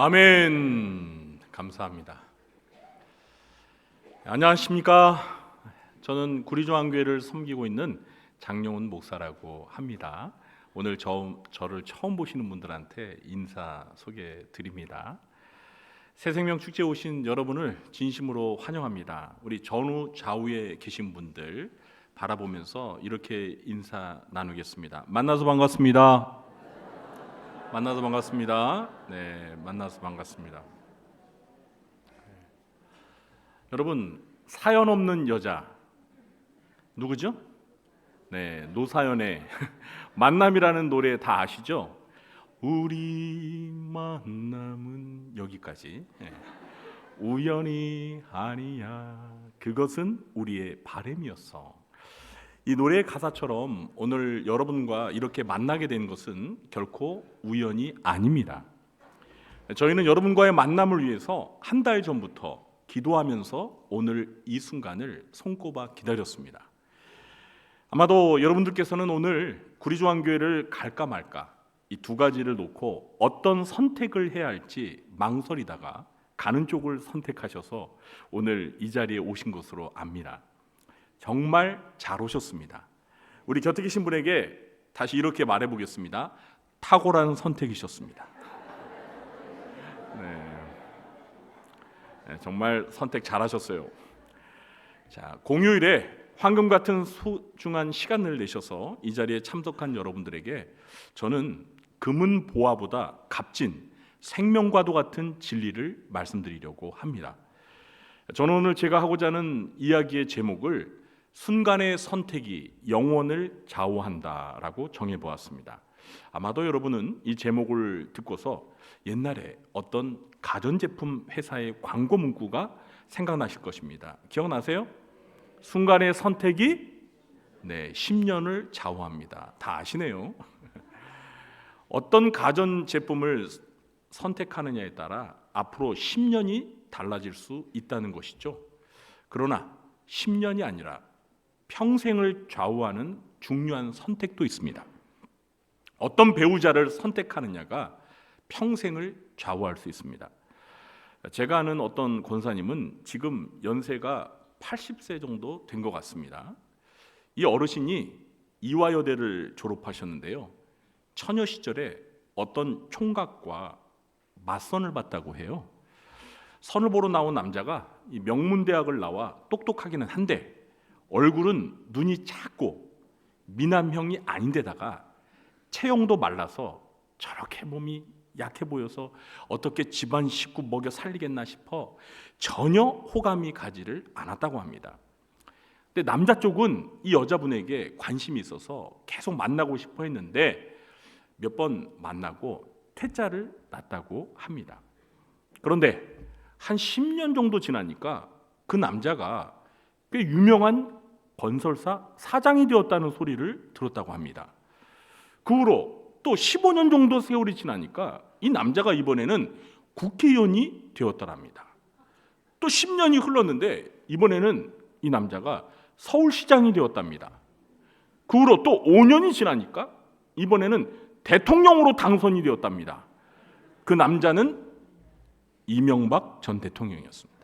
아멘. 감사합니다. 안녕하십니까? 저는 구리조항교회를 섬기고 있는 장용훈 목사라고 합니다. 오늘 저를 처음 보시는 분들한테 인사 소개해 드립니다. 새생명 축제에 오신 여러분을 진심으로 환영합니다. 우리 전후 좌우에 계신 분들 바라보면서 이렇게 인사 나누겠습니다. 만나서 반갑습니다. 만나서 반갑습니다. 네, 만나서 반갑습니다. 여러분, 사연 없는 여자 누구죠? 네, 노사연의 만남이라는 노래 다 아시죠? 우리 만남은 여기까지. 네. 우연이 아니야. 그것은 우리의 바람이었어. 이 노래의 가사처럼 오늘 여러분과 이렇게 만나게 된 것은 결코 우연이 아닙니다. 저희는 여러분과의 만남을 위해서 한 달 전부터 기도하면서 오늘 이 순간을 손꼽아 기다렸습니다. 아마도 여러분들께서는 오늘 구리조항교회를 갈까 말까 이 두 가지를 놓고 어떤 선택을 해야 할지 망설이다가 가는 쪽을 선택하셔서 오늘 이 자리에 오신 것으로 압니다. 정말 잘 오셨습니다. 우리 곁에 계신 분에게 다시 이렇게 말해보겠습니다. 탁월한 선택이셨습니다. 네, 정말 선택 잘하셨어요. 자, 공휴일에 황금 같은 소중한 시간을 내셔서 이 자리에 참석한 여러분들에게 저는 금은 보화보다 값진 생명과도 같은 진리를 말씀드리려고 합니다. 저는 오늘 제가 하고자 하는 이야기의 제목을 순간의 선택이 영혼을 좌우한다라고 정해보았습니다. 아마도 여러분은 이 제목을 듣고서 옛날에 어떤 가전제품 회사의 광고 문구가 생각나실 것입니다. 기억나세요? 순간의 선택이 10년을 좌우합니다. 다 아시네요. 어떤 가전제품을 선택하느냐에 따라 앞으로 10년이 달라질 수 있다는 것이죠. 그러나 10년이 아니라 평생을 좌우하는 중요한 선택도 있습니다. 어떤 배우자를 선택하느냐가 평생을 좌우할 수 있습니다. 제가 아는 어떤 권사님은 지금 연세가 80세 정도 된 것 같습니다. 이 어르신이 이화여대를 졸업하셨는데요. 처녀 시절에 어떤 총각과 맞선을 봤다고 해요. 선을 보러 나온 남자가 이 명문대학을 나와 똑똑하기는 한데 얼굴은 눈이 작고 미남형이 아닌데다가 체형도 말라서 저렇게 몸이 약해 보여서 어떻게 집안 식구 먹여 살리겠나 싶어 전혀 호감이 가지를 않았다고 합니다. 근데 남자 쪽은 이 여자분에게 관심이 있어서 계속 만나고 싶어 했는데 몇 번 만나고 퇴짜를 놨다고 합니다. 그런데 한 10년 정도 지나니까 그 남자가 꽤 유명한 건설사 사장이 되었다는 소리를 들었다고 합니다. 그 후로 또 15년 정도 세월이 지나니까 이 남자가 이번에는 국회의원이 되었더랍니다. 또 10년이 흘렀는데 이번에는 이 남자가 서울시장이 되었답니다. 그 후로 또 5년이 지나니까 이번에는 대통령으로 당선이 되었답니다. 그 남자는 이명박 전 대통령이었습니다.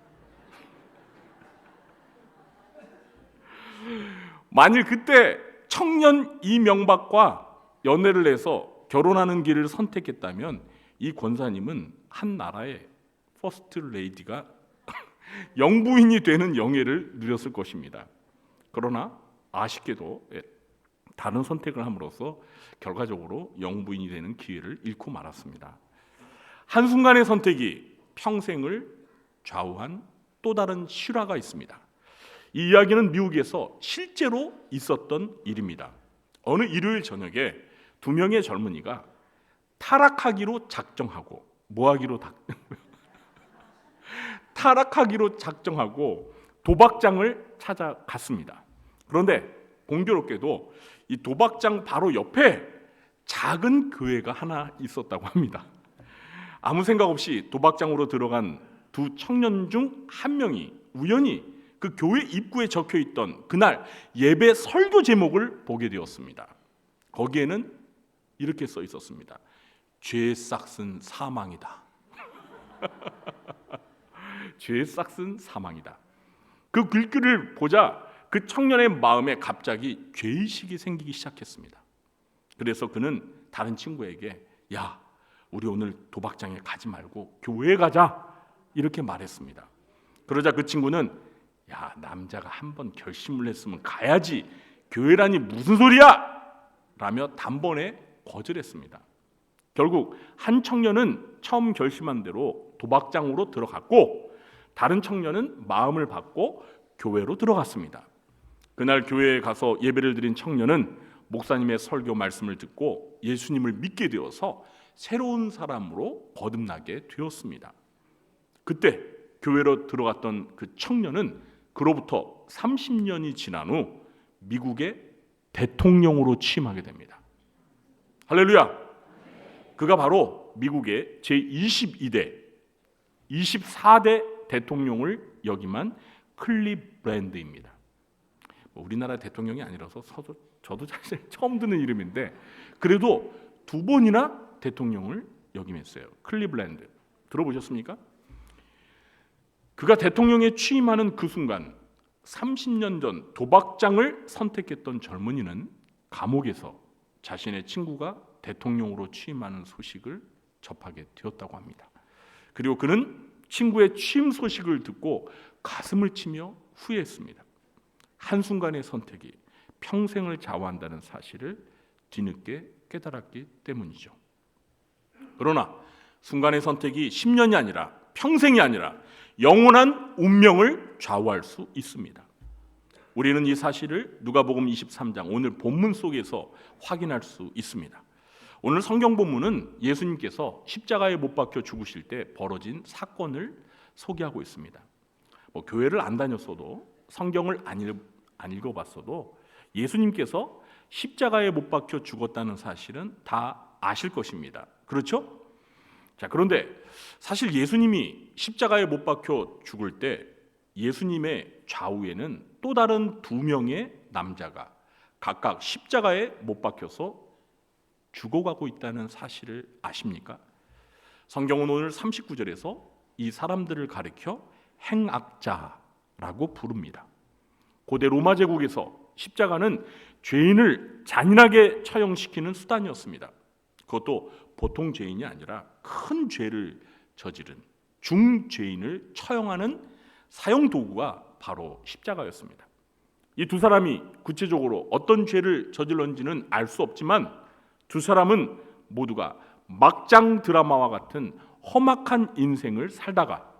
만일 그때 청년 이명박과 연애를 해서 결혼하는 길을 선택했다면 이 권사님은 한 나라의 퍼스트 레이디가 영부인이 되는 영예를 누렸을 것입니다. 그러나 아쉽게도 다른 선택을 함으로써 결과적으로 영부인이 되는 기회를 잃고 말았습니다. 한순간의 선택이 평생을 좌우한 또 다른 실화가 있습니다. 이 이야기는 미국에서 실제로 있었던 일입니다. 어느 일요일 저녁에 두 명의 젊은이가 타락하기로 작정하고 타락하기로 작정하고 도박장을 찾아갔습니다. 그런데 공교롭게도 이 도박장 바로 옆에 작은 교회가 하나 있었다고 합니다. 아무 생각 없이 도박장으로 들어간 두 청년 중 한 명이 우연히 그 교회 입구에 적혀 있던 그날 예배 설교 제목을 보게 되었습니다. 거기에는 이렇게 써 있었습니다. 죄의 싹은 사망이다. 죄의 싹은 사망이다. 그 글귀를 보자 그 청년의 마음에 갑자기 죄의식이 생기기 시작했습니다. 그래서 그는 다른 친구에게 야, 우리 오늘 도박장에 가지 말고 교회에 가자 이렇게 말했습니다. 그러자 그 친구는 야, 남자가 한번 결심을 했으면 가야지 교회라니 무슨 소리야! 라며 단번에 거절했습니다. 결국 한 청년은 처음 결심한 대로 도박장으로 들어갔고 다른 청년은 마음을 받고 교회로 들어갔습니다. 그날 교회에 가서 예배를 드린 청년은 목사님의 설교 말씀을 듣고 예수님을 믿게 되어서 새로운 사람으로 거듭나게 되었습니다. 그때 교회로 들어갔던 그 청년은 그로부터 30년이 지난 후 미국의 대통령으로 취임하게 됩니다. 할렐루야! 그가 바로 미국의 제22대, 24대 대통령을 역임한 클리블랜드입니다. 우리나라 대통령이 아니라서 저도 사실 처음 듣는 이름인데 그래도 2번이나 대통령을 역임했어요. 클리블랜드 들어보셨습니까? 그가 대통령에 취임하는 그 순간 30년 전 도박장을 선택했던 젊은이는 감옥에서 자신의 친구가 대통령으로 취임하는 소식을 접하게 되었다고 합니다. 그리고 그는 친구의 취임 소식을 듣고 가슴을 치며 후회했습니다. 한순간의 선택이 평생을 좌우한다는 사실을 뒤늦게 깨달았기 때문이죠. 그러나 순간의 선택이 10년이 아니라 평생이 아니라 영원한 운명을 좌우할 수 있습니다. 우리는 이 사실을 누가복음 23장 오늘 본문 속에서 확인할 수 있습니다. 오늘 성경 본문은 예수님께서 십자가에 못 박혀 죽으실 때 벌어진 사건을 소개하고 있습니다. 교회를 안 다녔어도 성경을 안 읽어봤어도 예수님께서 십자가에 못 박혀 죽었다는 사실은 다 아실 것입니다. 그렇죠? 자, 그런데 사실 예수님이 십자가에 못 박혀 죽을 때 예수님의 좌우에는 또 다른 2명의 남자가 각각 십자가에 못 박혀서 죽어가고 있다는 사실을 아십니까? 성경은 오늘 39절에서 이 사람들을 가리켜 행악자라고 부릅니다. 고대 로마 제국에서 십자가는 죄인을 잔인하게 처형시키는 수단이었습니다. 그것도 보통 죄인이 아니라 큰 죄를 저지른 중죄인을 처형하는 사용 도구가 바로 십자가였습니다. 이 2사람이 구체적으로 어떤 죄를 저질렀는지는 알 수 없지만 2사람은 모두가 막장 드라마와 같은 험악한 인생을 살다가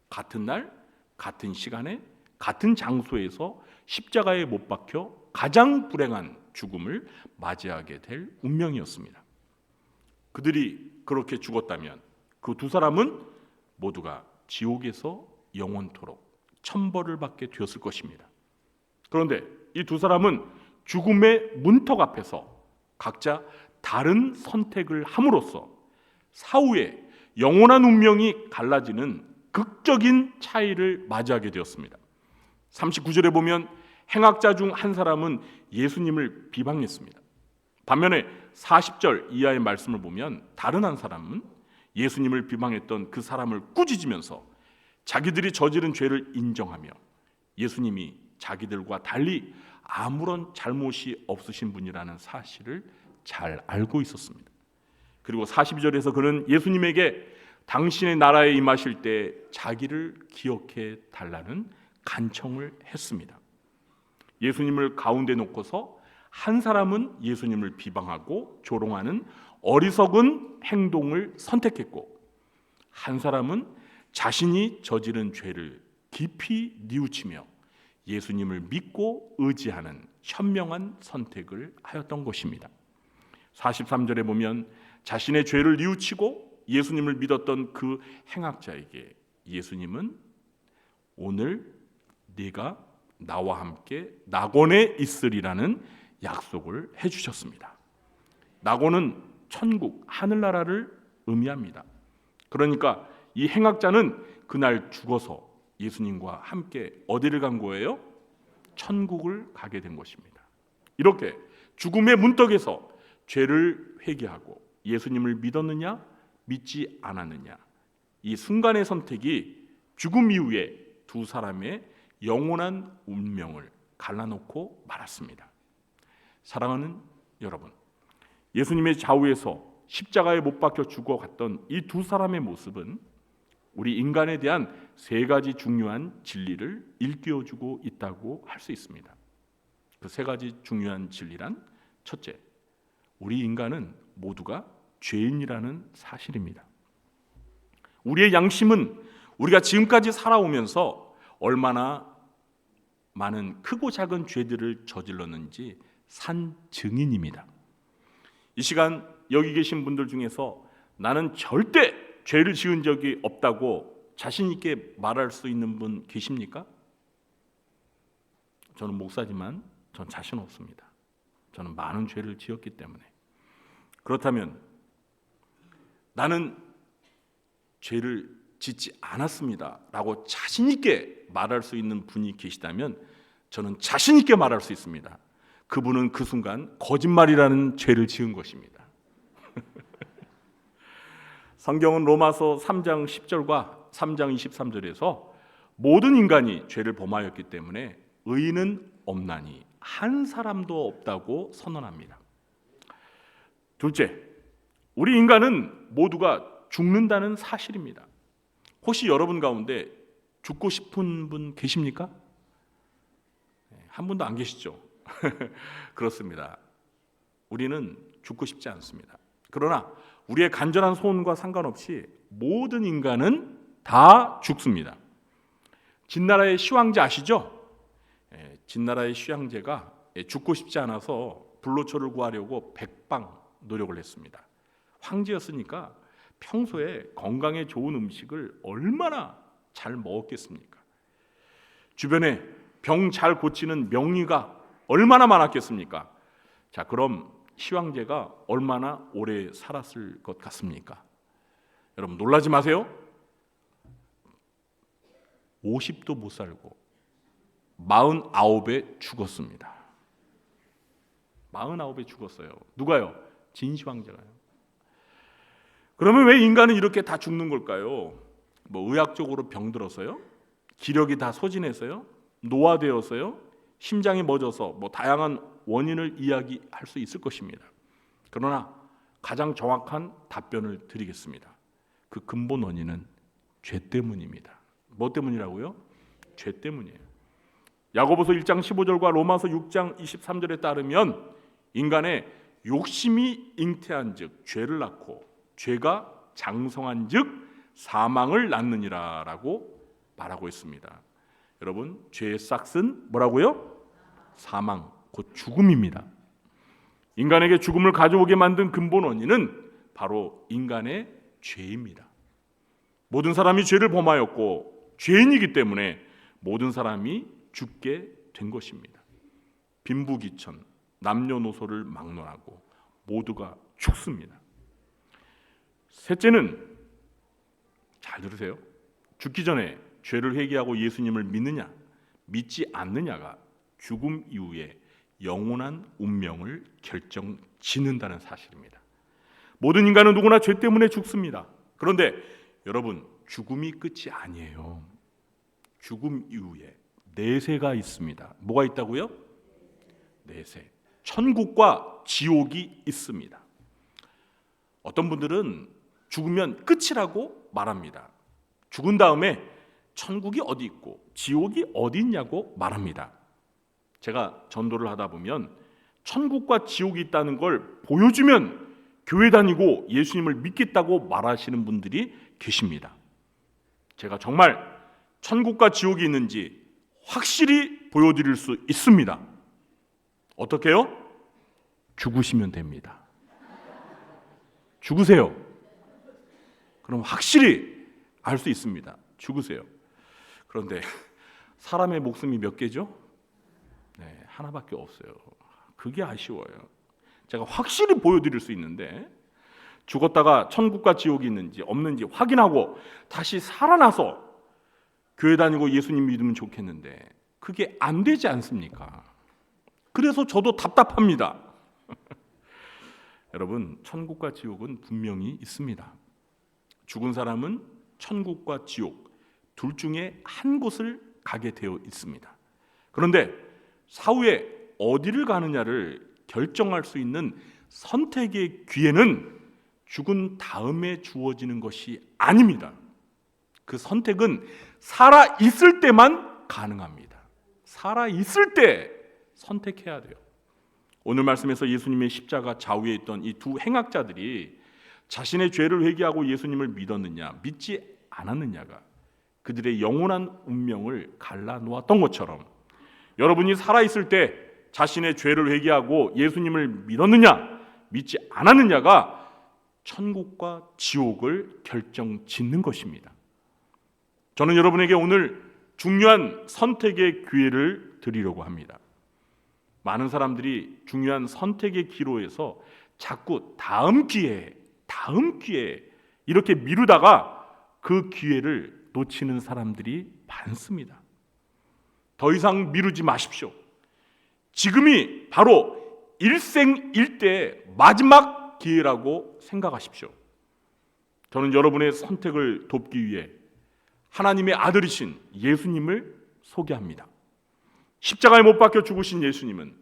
같은 날, 같은 시간에, 같은 장소에서 십자가에 못 박혀 가장 불행한 죽음을 맞이하게 될 운명이었습니다. 그들이 그렇게 죽었다면 그 2사람은 모두가 지옥에서 영원토록 천벌을 받게 되었을 것입니다. 그런데 이 2사람은 죽음의 문턱 앞에서 각자 다른 선택을 함으로써 사후에 영원한 운명이 갈라지는 극적인 차이를 맞이하게 되었습니다. 39절에 보면 행악자 중 한 사람은 예수님을 비방했습니다. 반면에 40절 이하의 말씀을 보면 다른 한 사람은 예수님을 비방했던 그 사람을 꾸짖으면서 자기들이 저지른 죄를 인정하며 예수님이 자기들과 달리 아무런 잘못이 없으신 분이라는 사실을 잘 알고 있었습니다. 그리고 42절에서 그는 예수님에게 당신의 나라에 임하실 때 자기를 기억해 달라는 간청을 했습니다. 예수님을 가운데 놓고서 한 사람은 예수님을 비방하고 조롱하는 어리석은 행동을 선택했고 한 사람은 자신이 저지른 죄를 깊이 뉘우치며 예수님을 믿고 의지하는 현명한 선택을 하였던 것입니다. 43절에 보면 자신의 죄를 뉘우치고 예수님을 믿었던 그 행악자에게 예수님은 오늘 네가 나와 함께 낙원에 있으리라는 약속을 해주셨습니다. 낙원은 천국, 하늘나라를 의미합니다. 그러니까 이 행악자는 그날 죽어서 예수님과 함께 어디를 간 거예요? 천국을 가게 된 것입니다. 이렇게 죽음의 문턱에서 죄를 회개하고 예수님을 믿었느냐, 믿지 않았느냐, 이 순간의 선택이 죽음 이후에 두 사람의 영원한 운명을 갈라놓고 말았습니다. 사랑하는 여러분, 예수님의 좌우에서 십자가에 못 박혀 죽어갔던 이 두 사람의 모습은 우리 인간에 대한 세 가지 중요한 진리를 일깨워주고 있다고 할 수 있습니다. 그 세 가지 중요한 진리란, 첫째, 우리 인간은 모두가 죄인이라는 사실입니다. 우리의 양심은 우리가 지금까지 살아오면서 얼마나 많은 크고 작은 죄들을 저질렀는지 산 증인입니다. 이 시간 여기 계신 분들 중에서 나는 절대 죄를 지은 적이 없다고 자신 있게 말할 수 있는 분 계십니까? 저는 목사지만 전 자신 없습니다. 저는 많은 죄를 지었기 때문에. 그렇다면 나는 죄를 짓지 않았습니다 라고 자신 있게 말할 수 있는 분이 계시다면 저는 자신 있게 말할 수 있습니다. 그분은 그 순간 거짓말이라는 죄를 지은 것입니다. 성경은 로마서 3장 10절과 3장 23절에서 모든 인간이 죄를 범하였기 때문에 의인은 없나니 한 사람도 없다고 선언합니다. 둘째, 우리 인간은 모두가 죽는다는 사실입니다. 혹시 여러분 가운데 죽고 싶은 분 계십니까? 한 분도 안 계시죠? 그렇습니다. 우리는 죽고 싶지 않습니다. 그러나 우리의 간절한 소원과 상관없이 모든 인간은 다 죽습니다. 진나라의 시황제 아시죠? 진나라의 시황제가 죽고 싶지 않아서 불로초를 구하려고 백방 노력을 했습니다. 황제였으니까 평소에 건강에 좋은 음식을 얼마나 잘 먹었겠습니까? 주변에 병 잘 고치는 명의가 얼마나 많았겠습니까? 자, 그럼 시황제가 얼마나 오래 살았을 것 같습니까? 여러분 놀라지 마세요. 50도 못 살고 49에 죽었습니다. 49에 죽었어요. 누가요? 진시황제가요. 그러면 왜 인간은 이렇게 다 죽는 걸까요? 뭐 의학적으로 병들어서요? 기력이 다 소진해서요? 노화되어서요? 심장이 멎어서 뭐 다양한 원인을 이야기할 수 있을 것입니다. 그러나 가장 정확한 답변을 드리겠습니다. 그 근본 원인은 죄 때문입니다. 뭐 때문이라고요? 죄 때문이에요. 야고보서 1장 15절과 로마서 6장 23절에 따르면 인간의 욕심이 잉태한즉 죄를 낳고 죄가 장성한즉 사망을 낳느니라라고 말하고 있습니다. 여러분, 죄의 싹은 뭐라고요? 사망, 곧 죽음입니다. 인간에게 죽음을 가져오게 만든 근본 원인은 바로 인간의 죄입니다. 모든 사람이 죄를 범하였고 죄인이기 때문에 모든 사람이 죽게 된 것입니다. 빈부귀천, 남녀노소를 막론하고 모두가 죽습니다. 셋째는, 잘 들으세요. 죽기 전에 죄를 회개하고 예수님을 믿느냐 믿지 않느냐가 죽음 이후에 영원한 운명을 결정짓는다는 사실입니다. 모든 인간은 누구나 죄 때문에 죽습니다. 그런데 여러분, 죽음이 끝이 아니에요. 죽음 이후에 내세가 있습니다. 뭐가 있다고요? 내세. 천국과 지옥이 있습니다. 어떤 분들은 죽으면 끝이라고 말합니다. 죽은 다음에 천국이 어디 있고 지옥이 어디 있냐고 말합니다. 제가 전도를 하다 보면 천국과 지옥이 있다는 걸 보여주면 교회 다니고 예수님을 믿겠다고 말하시는 분들이 계십니다. 제가 정말 천국과 지옥이 있는지 확실히 보여드릴 수 있습니다. 어떻게요? 죽으시면 됩니다. 죽으세요. 그럼 확실히 알 수 있습니다. 죽으세요. 그런데 사람의 목숨이 몇 개죠? 네, 하나밖에 없어요. 그게 아쉬워요. 제가 확실히 보여드릴 수 있는데 죽었다가 천국과 지옥이 있는지 없는지 확인하고 다시 살아나서 교회 다니고 예수님 믿으면 좋겠는데 그게 안 되지 않습니까? 그래서 저도 답답합니다. 여러분, 천국과 지옥은 분명히 있습니다. 죽은 사람은 천국과 지옥 둘 중에 한 곳을 가게 되어 있습니다. 그런데 사후에 어디를 가느냐를 결정할 수 있는 선택의 기회는 죽은 다음에 주어지는 것이 아닙니다. 그 선택은 살아 있을 때만 가능합니다. 살아 있을 때 선택해야 돼요. 오늘 말씀에서 예수님의 십자가 좌우에 있던 이 두 행악자들이 자신의 죄를 회개하고 예수님을 믿었느냐 믿지 않았느냐가 그들의 영원한 운명을 갈라놓았던 것처럼 여러분이 살아있을 때 자신의 죄를 회개하고 예수님을 믿었느냐 믿지 않았느냐가 천국과 지옥을 결정짓는 것입니다. 저는 여러분에게 오늘 중요한 선택의 기회를 드리려고 합니다. 많은 사람들이 중요한 선택의 기로에서 자꾸 다음 기회 이렇게 미루다가 그 기회를 놓치는 사람들이 많습니다. 더 이상 미루지 마십시오. 지금이 바로 일생일대의 마지막 기회라고 생각하십시오. 저는 여러분의 선택을 돕기 위해 하나님의 아들이신 예수님을 소개합니다. 십자가에 못 박혀 죽으신 예수님은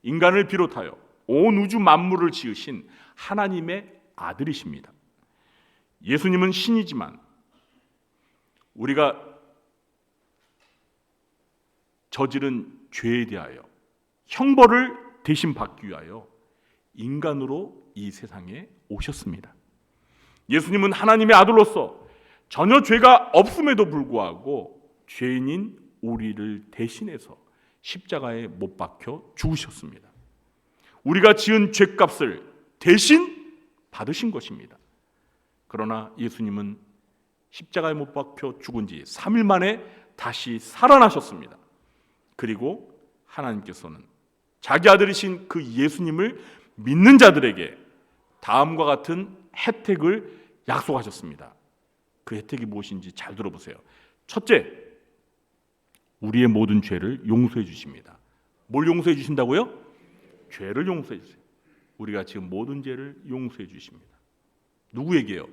인간을 비롯하여 온 우주 만물을 지으신 하나님의 아들이십니다. 예수님은 신이지만 우리가 저지른 죄에 대하여 형벌을 대신 받기 위하여 인간으로 이 세상에 오셨습니다. 예수님은 하나님의 아들로서 전혀 죄가 없음에도 불구하고 죄인인 우리를 대신해서 십자가에 못 박혀 죽으셨습니다. 우리가 지은 죄값을 대신 받으신 것입니다. 그러나 예수님은 십자가에 못 박혀 죽은 지 3일 만에 다시 살아나셨습니다. 그리고 하나님께서는 자기 아들이신 그 예수님을 믿는 자들에게 다음과 같은 혜택을 약속하셨습니다. 그 혜택이 무엇인지 잘 들어보세요. 첫째, 우리의 모든 죄를 용서해 주십니다. 뭘 용서해 주신다고요? 죄를 용서해 주세요. 우리가 지금 모든 죄를 용서해 주십니다. 누구에게요?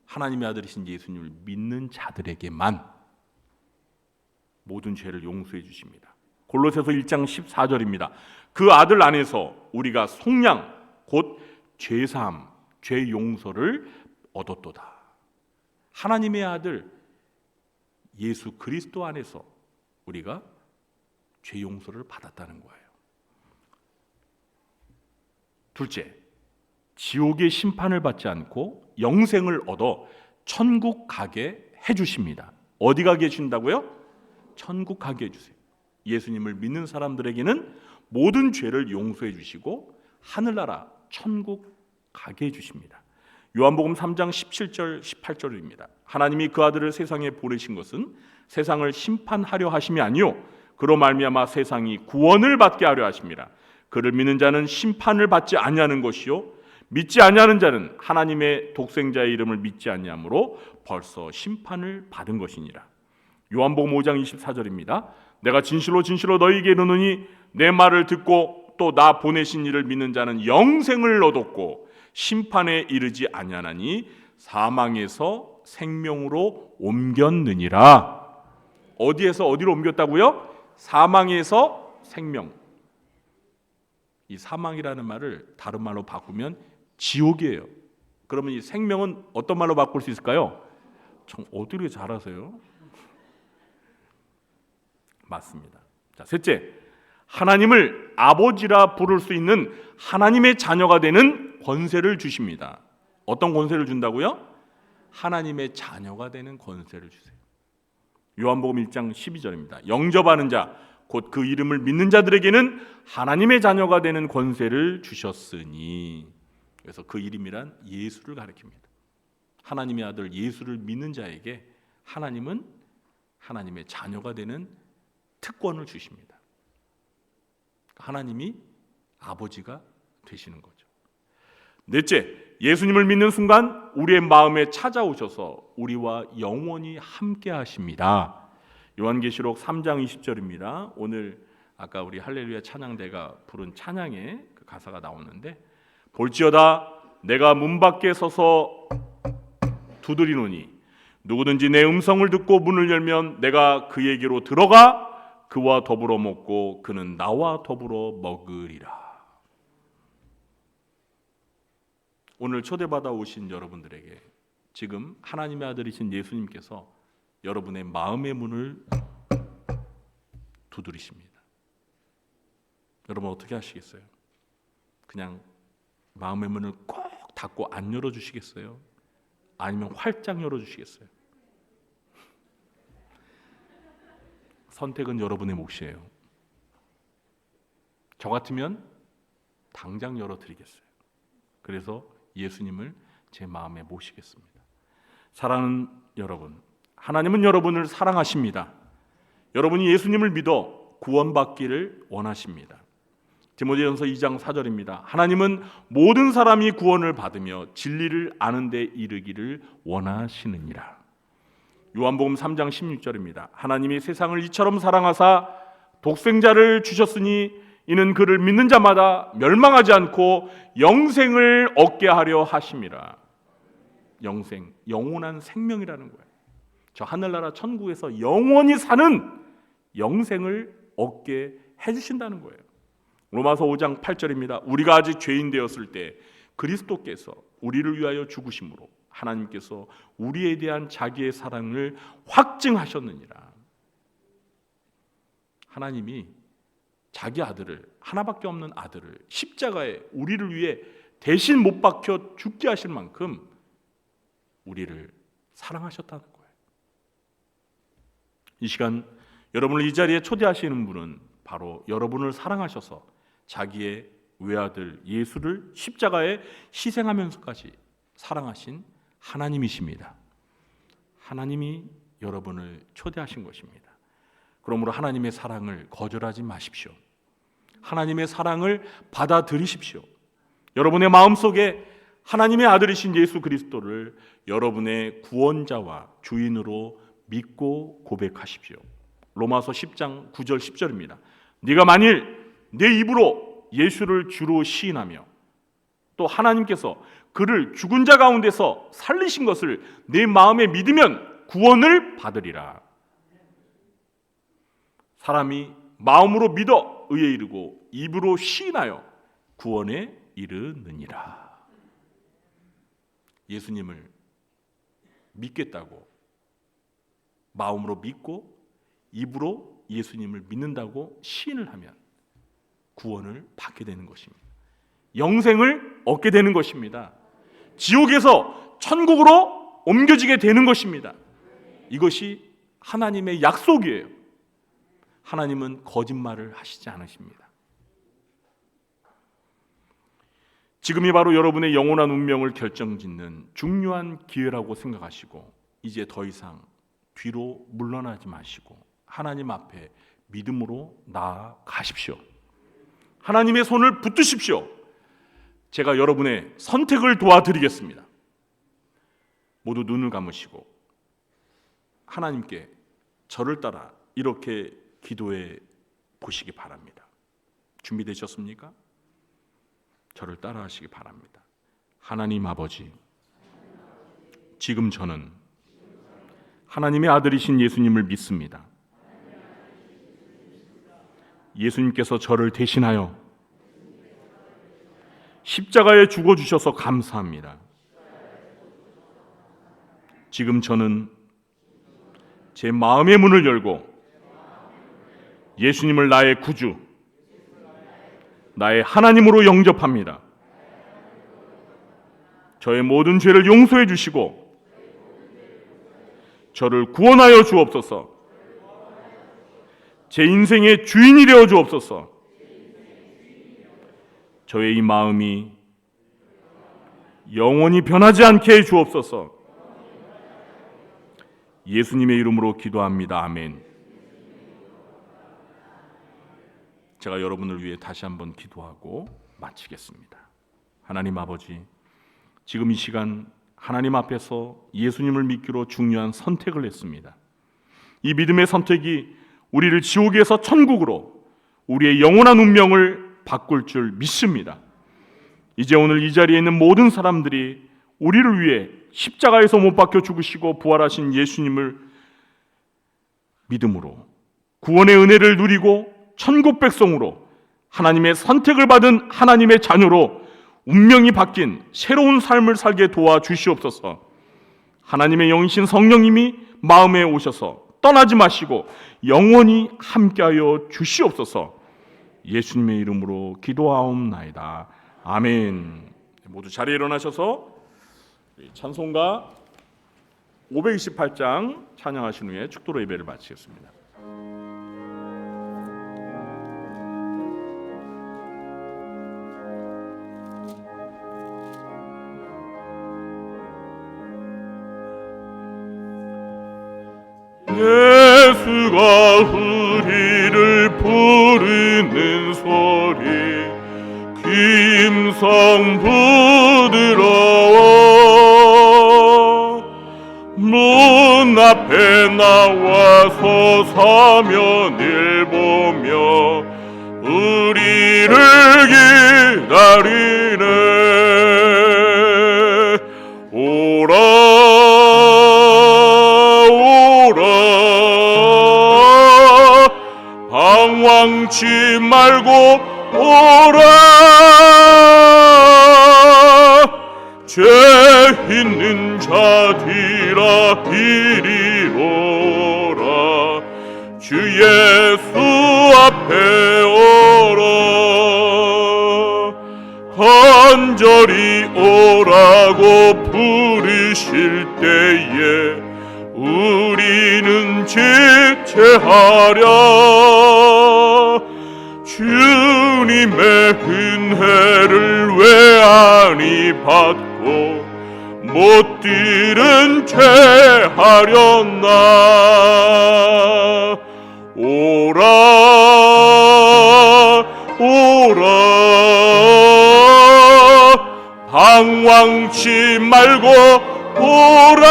하나님의 아들이신 예수님을 믿는 자들에게만 모든 죄를 용서해 주십니다. 골로새서 1장 14절입니다. 그 아들 안에서 우리가 속량 곧 죄사함, 죄 용서를 얻었도다. 하나님의 아들 예수 그리스도 안에서 우리가 죄 용서를 받았다는 거예요. 둘째, 지옥의 심판을 받지 않고 영생을 얻어 천국 가게 해주십니다. 어디 가게 해주신다고요? 천국 가게 해주세요. 예수님을 믿는 사람들에게는 모든 죄를 용서해 주시고 하늘나라 천국 가게 해주십니다. 요한복음 3장 17절 18절입니다. 하나님이 그 아들을 세상에 보내신 것은 세상을 심판하려 하심이 아니요 그로 말미암아 세상이 구원을 받게 하려 하심이라. 그를 믿는 자는 심판을 받지 아니하는 것이요 믿지 아니하는 자는 하나님의 독생자의 이름을 믿지 아니하므로 벌써 심판을 받은 것이니라. 요한복음 5장 24절입니다. 내가 진실로 진실로 너희에게 이르노니 내 말을 듣고 또 나 보내신 이를 믿는 자는 영생을 얻었고 심판에 이르지 아니하나니 사망에서 생명으로 옮겼느니라. 어디에서 어디로 옮겼다고요? 사망에서 생명. 이 사망이라는 말을 다른 말로 바꾸면 지옥이에요. 그러면 이 생명은 어떤 말로 바꿀 수 있을까요? 참 어떻게 잘하세요? 맞습니다. 자, 셋째, 하나님을 아버지라 부를 수 있는 하나님의 자녀가 되는 권세를 주십니다. 어떤 권세를 준다고요? 하나님의 자녀가 되는 권세를 주세요. 요한복음 1장 12절입니다. 영접하는 자, 곧 그 이름을 믿는 자들에게는 하나님의 자녀가 되는 권세를 주셨으니. 그래서 그 이름이란 예수를 가리킵니다. 하나님의 아들 예수를 믿는 자에게 하나님은 하나님의 자녀가 되는 특권을 주십니다. 하나님이 아버지가 되시는 거죠. 넷째, 예수님을 믿는 순간 우리의 마음에 찾아오셔서 우리와 영원히 함께 하십니다. 요한계시록 3장 20절입니다. 오늘 아까 우리 할렐루야 찬양대가 부른 찬양의 그 가사가 나오는데, 볼지어다 내가 문 밖에 서서 두드리노니 누구든지 내 음성을 듣고 문을 열면 내가 그에게로 들어가 그와 더불어 먹고 그는 나와 더불어 먹으리라. 오늘 초대받아 오신 여러분들에게 지금 하나님의 아들이신 예수님께서 여러분의 마음의 문을 두드리십니다. 여러분 어떻게 하시겠어요? 그냥 마음의 문을 꼭 닫고 안 열어주시겠어요? 아니면 활짝 열어주시겠어요? 선택은 여러분의 몫이에요. 저 같으면 당장 열어드리겠어요. 그래서 예수님을 제 마음에 모시겠습니다. 사랑하는 여러분, 하나님은 여러분을 사랑하십니다. 여러분이 예수님을 믿어 구원받기를 원하십니다. 디모데전서 2장 4절입니다. 하나님은 모든 사람이 구원을 받으며 진리를 아는 데 이르기를 원하시느니라. 요한복음 3장 16절입니다. 하나님이 세상을 이처럼 사랑하사 독생자를 주셨으니 이는 그를 믿는 자마다 멸망하지 않고 영생을 얻게 하려 하심이라. 영생, 영원한 생명이라는 거예요. 저 하늘나라 천국에서 영원히 사는 영생을 얻게 해주신다는 거예요. 로마서 5장 8절입니다. 우리가 아직 죄인 되었을 때 그리스도께서 우리를 위하여 죽으심으로 하나님께서 우리에 대한 자기의 사랑을 확증하셨느니라. 하나님이 자기 아들을, 하나밖에 없는 아들을 십자가에 우리를 위해 대신 못 박혀 죽게 하실 만큼 우리를 사랑하셨다는 거예요. 이 시간 여러분을 이 자리에 초대하시는 분은 바로 여러분을 사랑하셔서 자기의 외아들 예수를 십자가에 희생하면서까지 사랑하신 하나님이십니다. 하나님이 여러분을 초대하신 것입니다. 그러므로 하나님의 사랑을 거절하지 마십시오. 하나님의 사랑을 받아들이십시오. 여러분의 마음속에 하나님의 아들이신 예수 그리스도를 여러분의 구원자와 주인으로 믿고 고백하십시오. 로마서 10장 9절 10절입니다. 네가 만일 내 입으로 예수를 주로 시인하며 또 하나님께서 그를 죽은 자 가운데서 살리신 것을 내 마음에 믿으면 구원을 받으리라. 사람이 마음으로 믿어 의에 이르고 입으로 시인하여 구원에 이르느니라. 예수님을 믿겠다고 마음으로 믿고 입으로 예수님을 믿는다고 시인을 하면 구원을 받게 되는 것입니다. 영생을 얻게 되는 것입니다. 지옥에서 천국으로 옮겨지게 되는 것입니다. 이것이 하나님의 약속이에요. 하나님은 거짓말을 하시지 않으십니다. 지금이 바로 여러분의 영원한 운명을 결정짓는 중요한 기회라고 생각하시고 이제 더 이상 뒤로 물러나지 마시고 하나님 앞에 믿음으로 나아가십시오. 하나님의 손을 붙드십시오. 제가 여러분의 선택을 도와드리겠습니다. 모두 눈을 감으시고 하나님께 저를 따라 이렇게 기도해 보시기 바랍니다. 준비되셨습니까? 저를 따라 하시기 바랍니다. 하나님 아버지, 지금 저는 하나님의 아들이신 예수님을 믿습니다. 예수님께서 저를 대신하여 십자가에 죽어주셔서 감사합니다. 지금 저는 제 마음의 문을 열고 예수님을 나의 구주, 나의 하나님으로 영접합니다. 저의 모든 죄를 용서해 주시고 저를 구원하여 주옵소서. 제 인생의 주인이 되어 주옵소서. 저의 이 마음이 영원히 변하지 않게 해 주옵소서. 예수님의 이름으로 기도합니다. 아멘. 제가 여러분을 위해 다시 한번 기도하고 마치겠습니다. 하나님 아버지, 지금 이 시간 하나님 앞에서 예수님을 믿기로 중요한 선택을 했습니다. 이 믿음의 선택이 우리를 지옥에서 천국으로 우리의 영원한 운명을 바꿀 줄 믿습니다. 이제 오늘 이 자리에 있는 모든 사람들이 우리를 위해 십자가에서 못 박혀 죽으시고 부활하신 예수님을 믿음으로 구원의 은혜를 누리고 천국 백성으로 하나님의 선택을 받은 하나님의 자녀로 운명이 바뀐 새로운 삶을 살게 도와주시옵소서. 하나님의 영이신 성령님이 마음에 오셔서 떠나지 마시고 영원히 함께하여 주시옵소서. 예수님의 이름으로 기도하옵나이다. 아멘. 모두 자리에 일어나셔서 찬송가 528장 찬양하신 후에 축도로 예배를 마치겠습니다. 예수가 우리를 부르는 소리 김성 부드러워 문 앞에 나와서 사면을 보며 우리를 기다리네. 오라 방황치 말고 오라. 죄 있는 자들아 이리로라. 주 예수 앞에 오라. 간절히 오라고 부르실 때에 우리는 지체하랴. 주님의 은혜를 왜 아니 받고 못 들은 채 하렸나. 오라 오라 방황치 말고 오라.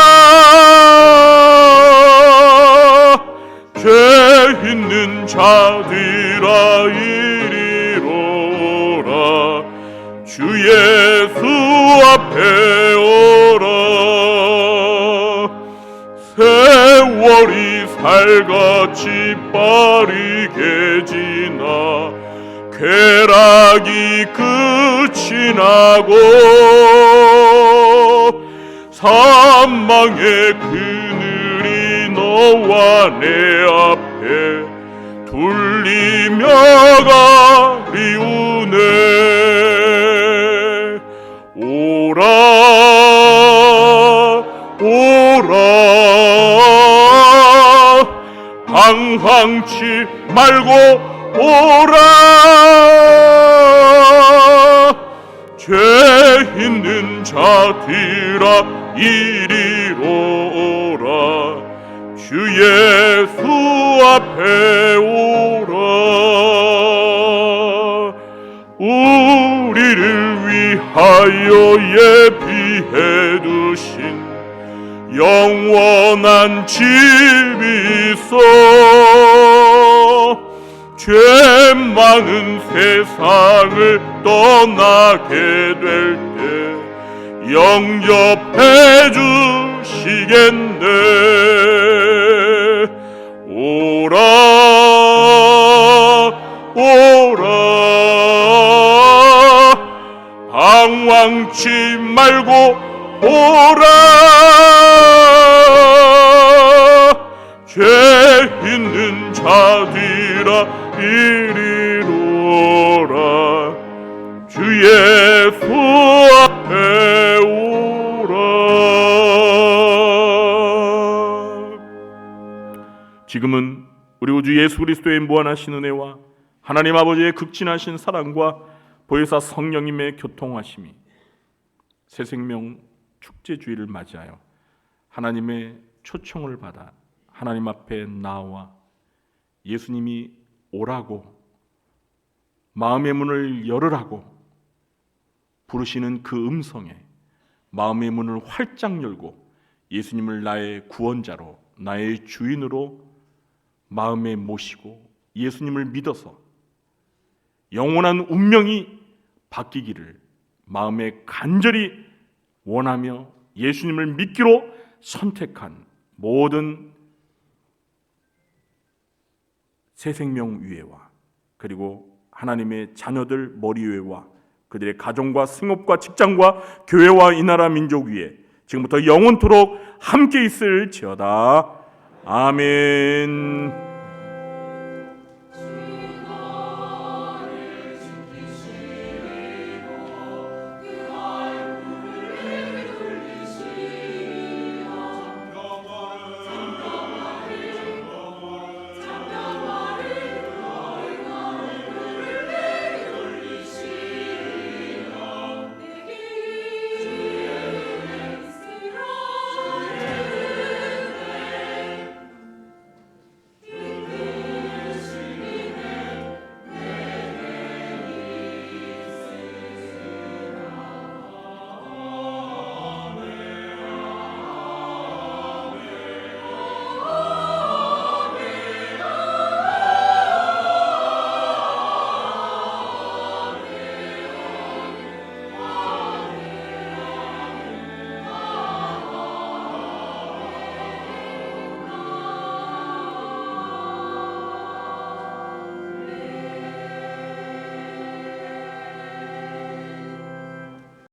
죄 있는 자들아 이리로라. 주 예수 앞에 오라. 세월이 살같이 빠르게 지나 쾌락이 끝이 나고 사망의 그늘이 너와 내 앞에 둘리며 가리우네. 오라 오라 방황치 말고 오라. 죄 있는 자들아 이리로라. 주 예수 앞에 오라. 우리를 위하여 예비해 두신 영원한 집이 있어. 죄 많은 세상을 떠나게 될 때 영접해 주시겠네. 오라 오라 방황치 말고 오라. 죄 있는 자들아 이리로라. 주 예수 앞에 오라. 지금은 우리 우주 예수 그리스도의 무한하신 은혜와 하나님 아버지의 극진하신 사랑과 보혜사 성령님의 교통하심이 새 생명 축제주의를 맞이하여 하나님의 초청을 받아 하나님 앞에 나와 예수님이 오라고 마음의 문을 열으라고 부르시는 그 음성에 마음의 문을 활짝 열고 예수님을 나의 구원자로 나의 주인으로 마음에 모시고 예수님을 믿어서 영원한 운명이 바뀌기를 마음에 간절히 원하며 예수님을 믿기로 선택한 모든 새 생명 위에와 그리고 하나님의 자녀들 머리 위에와 그들의 가정과 생업과 직장과 교회와 이 나라 민족 위에 지금부터 영원토록 함께 있을지어다. 아멘.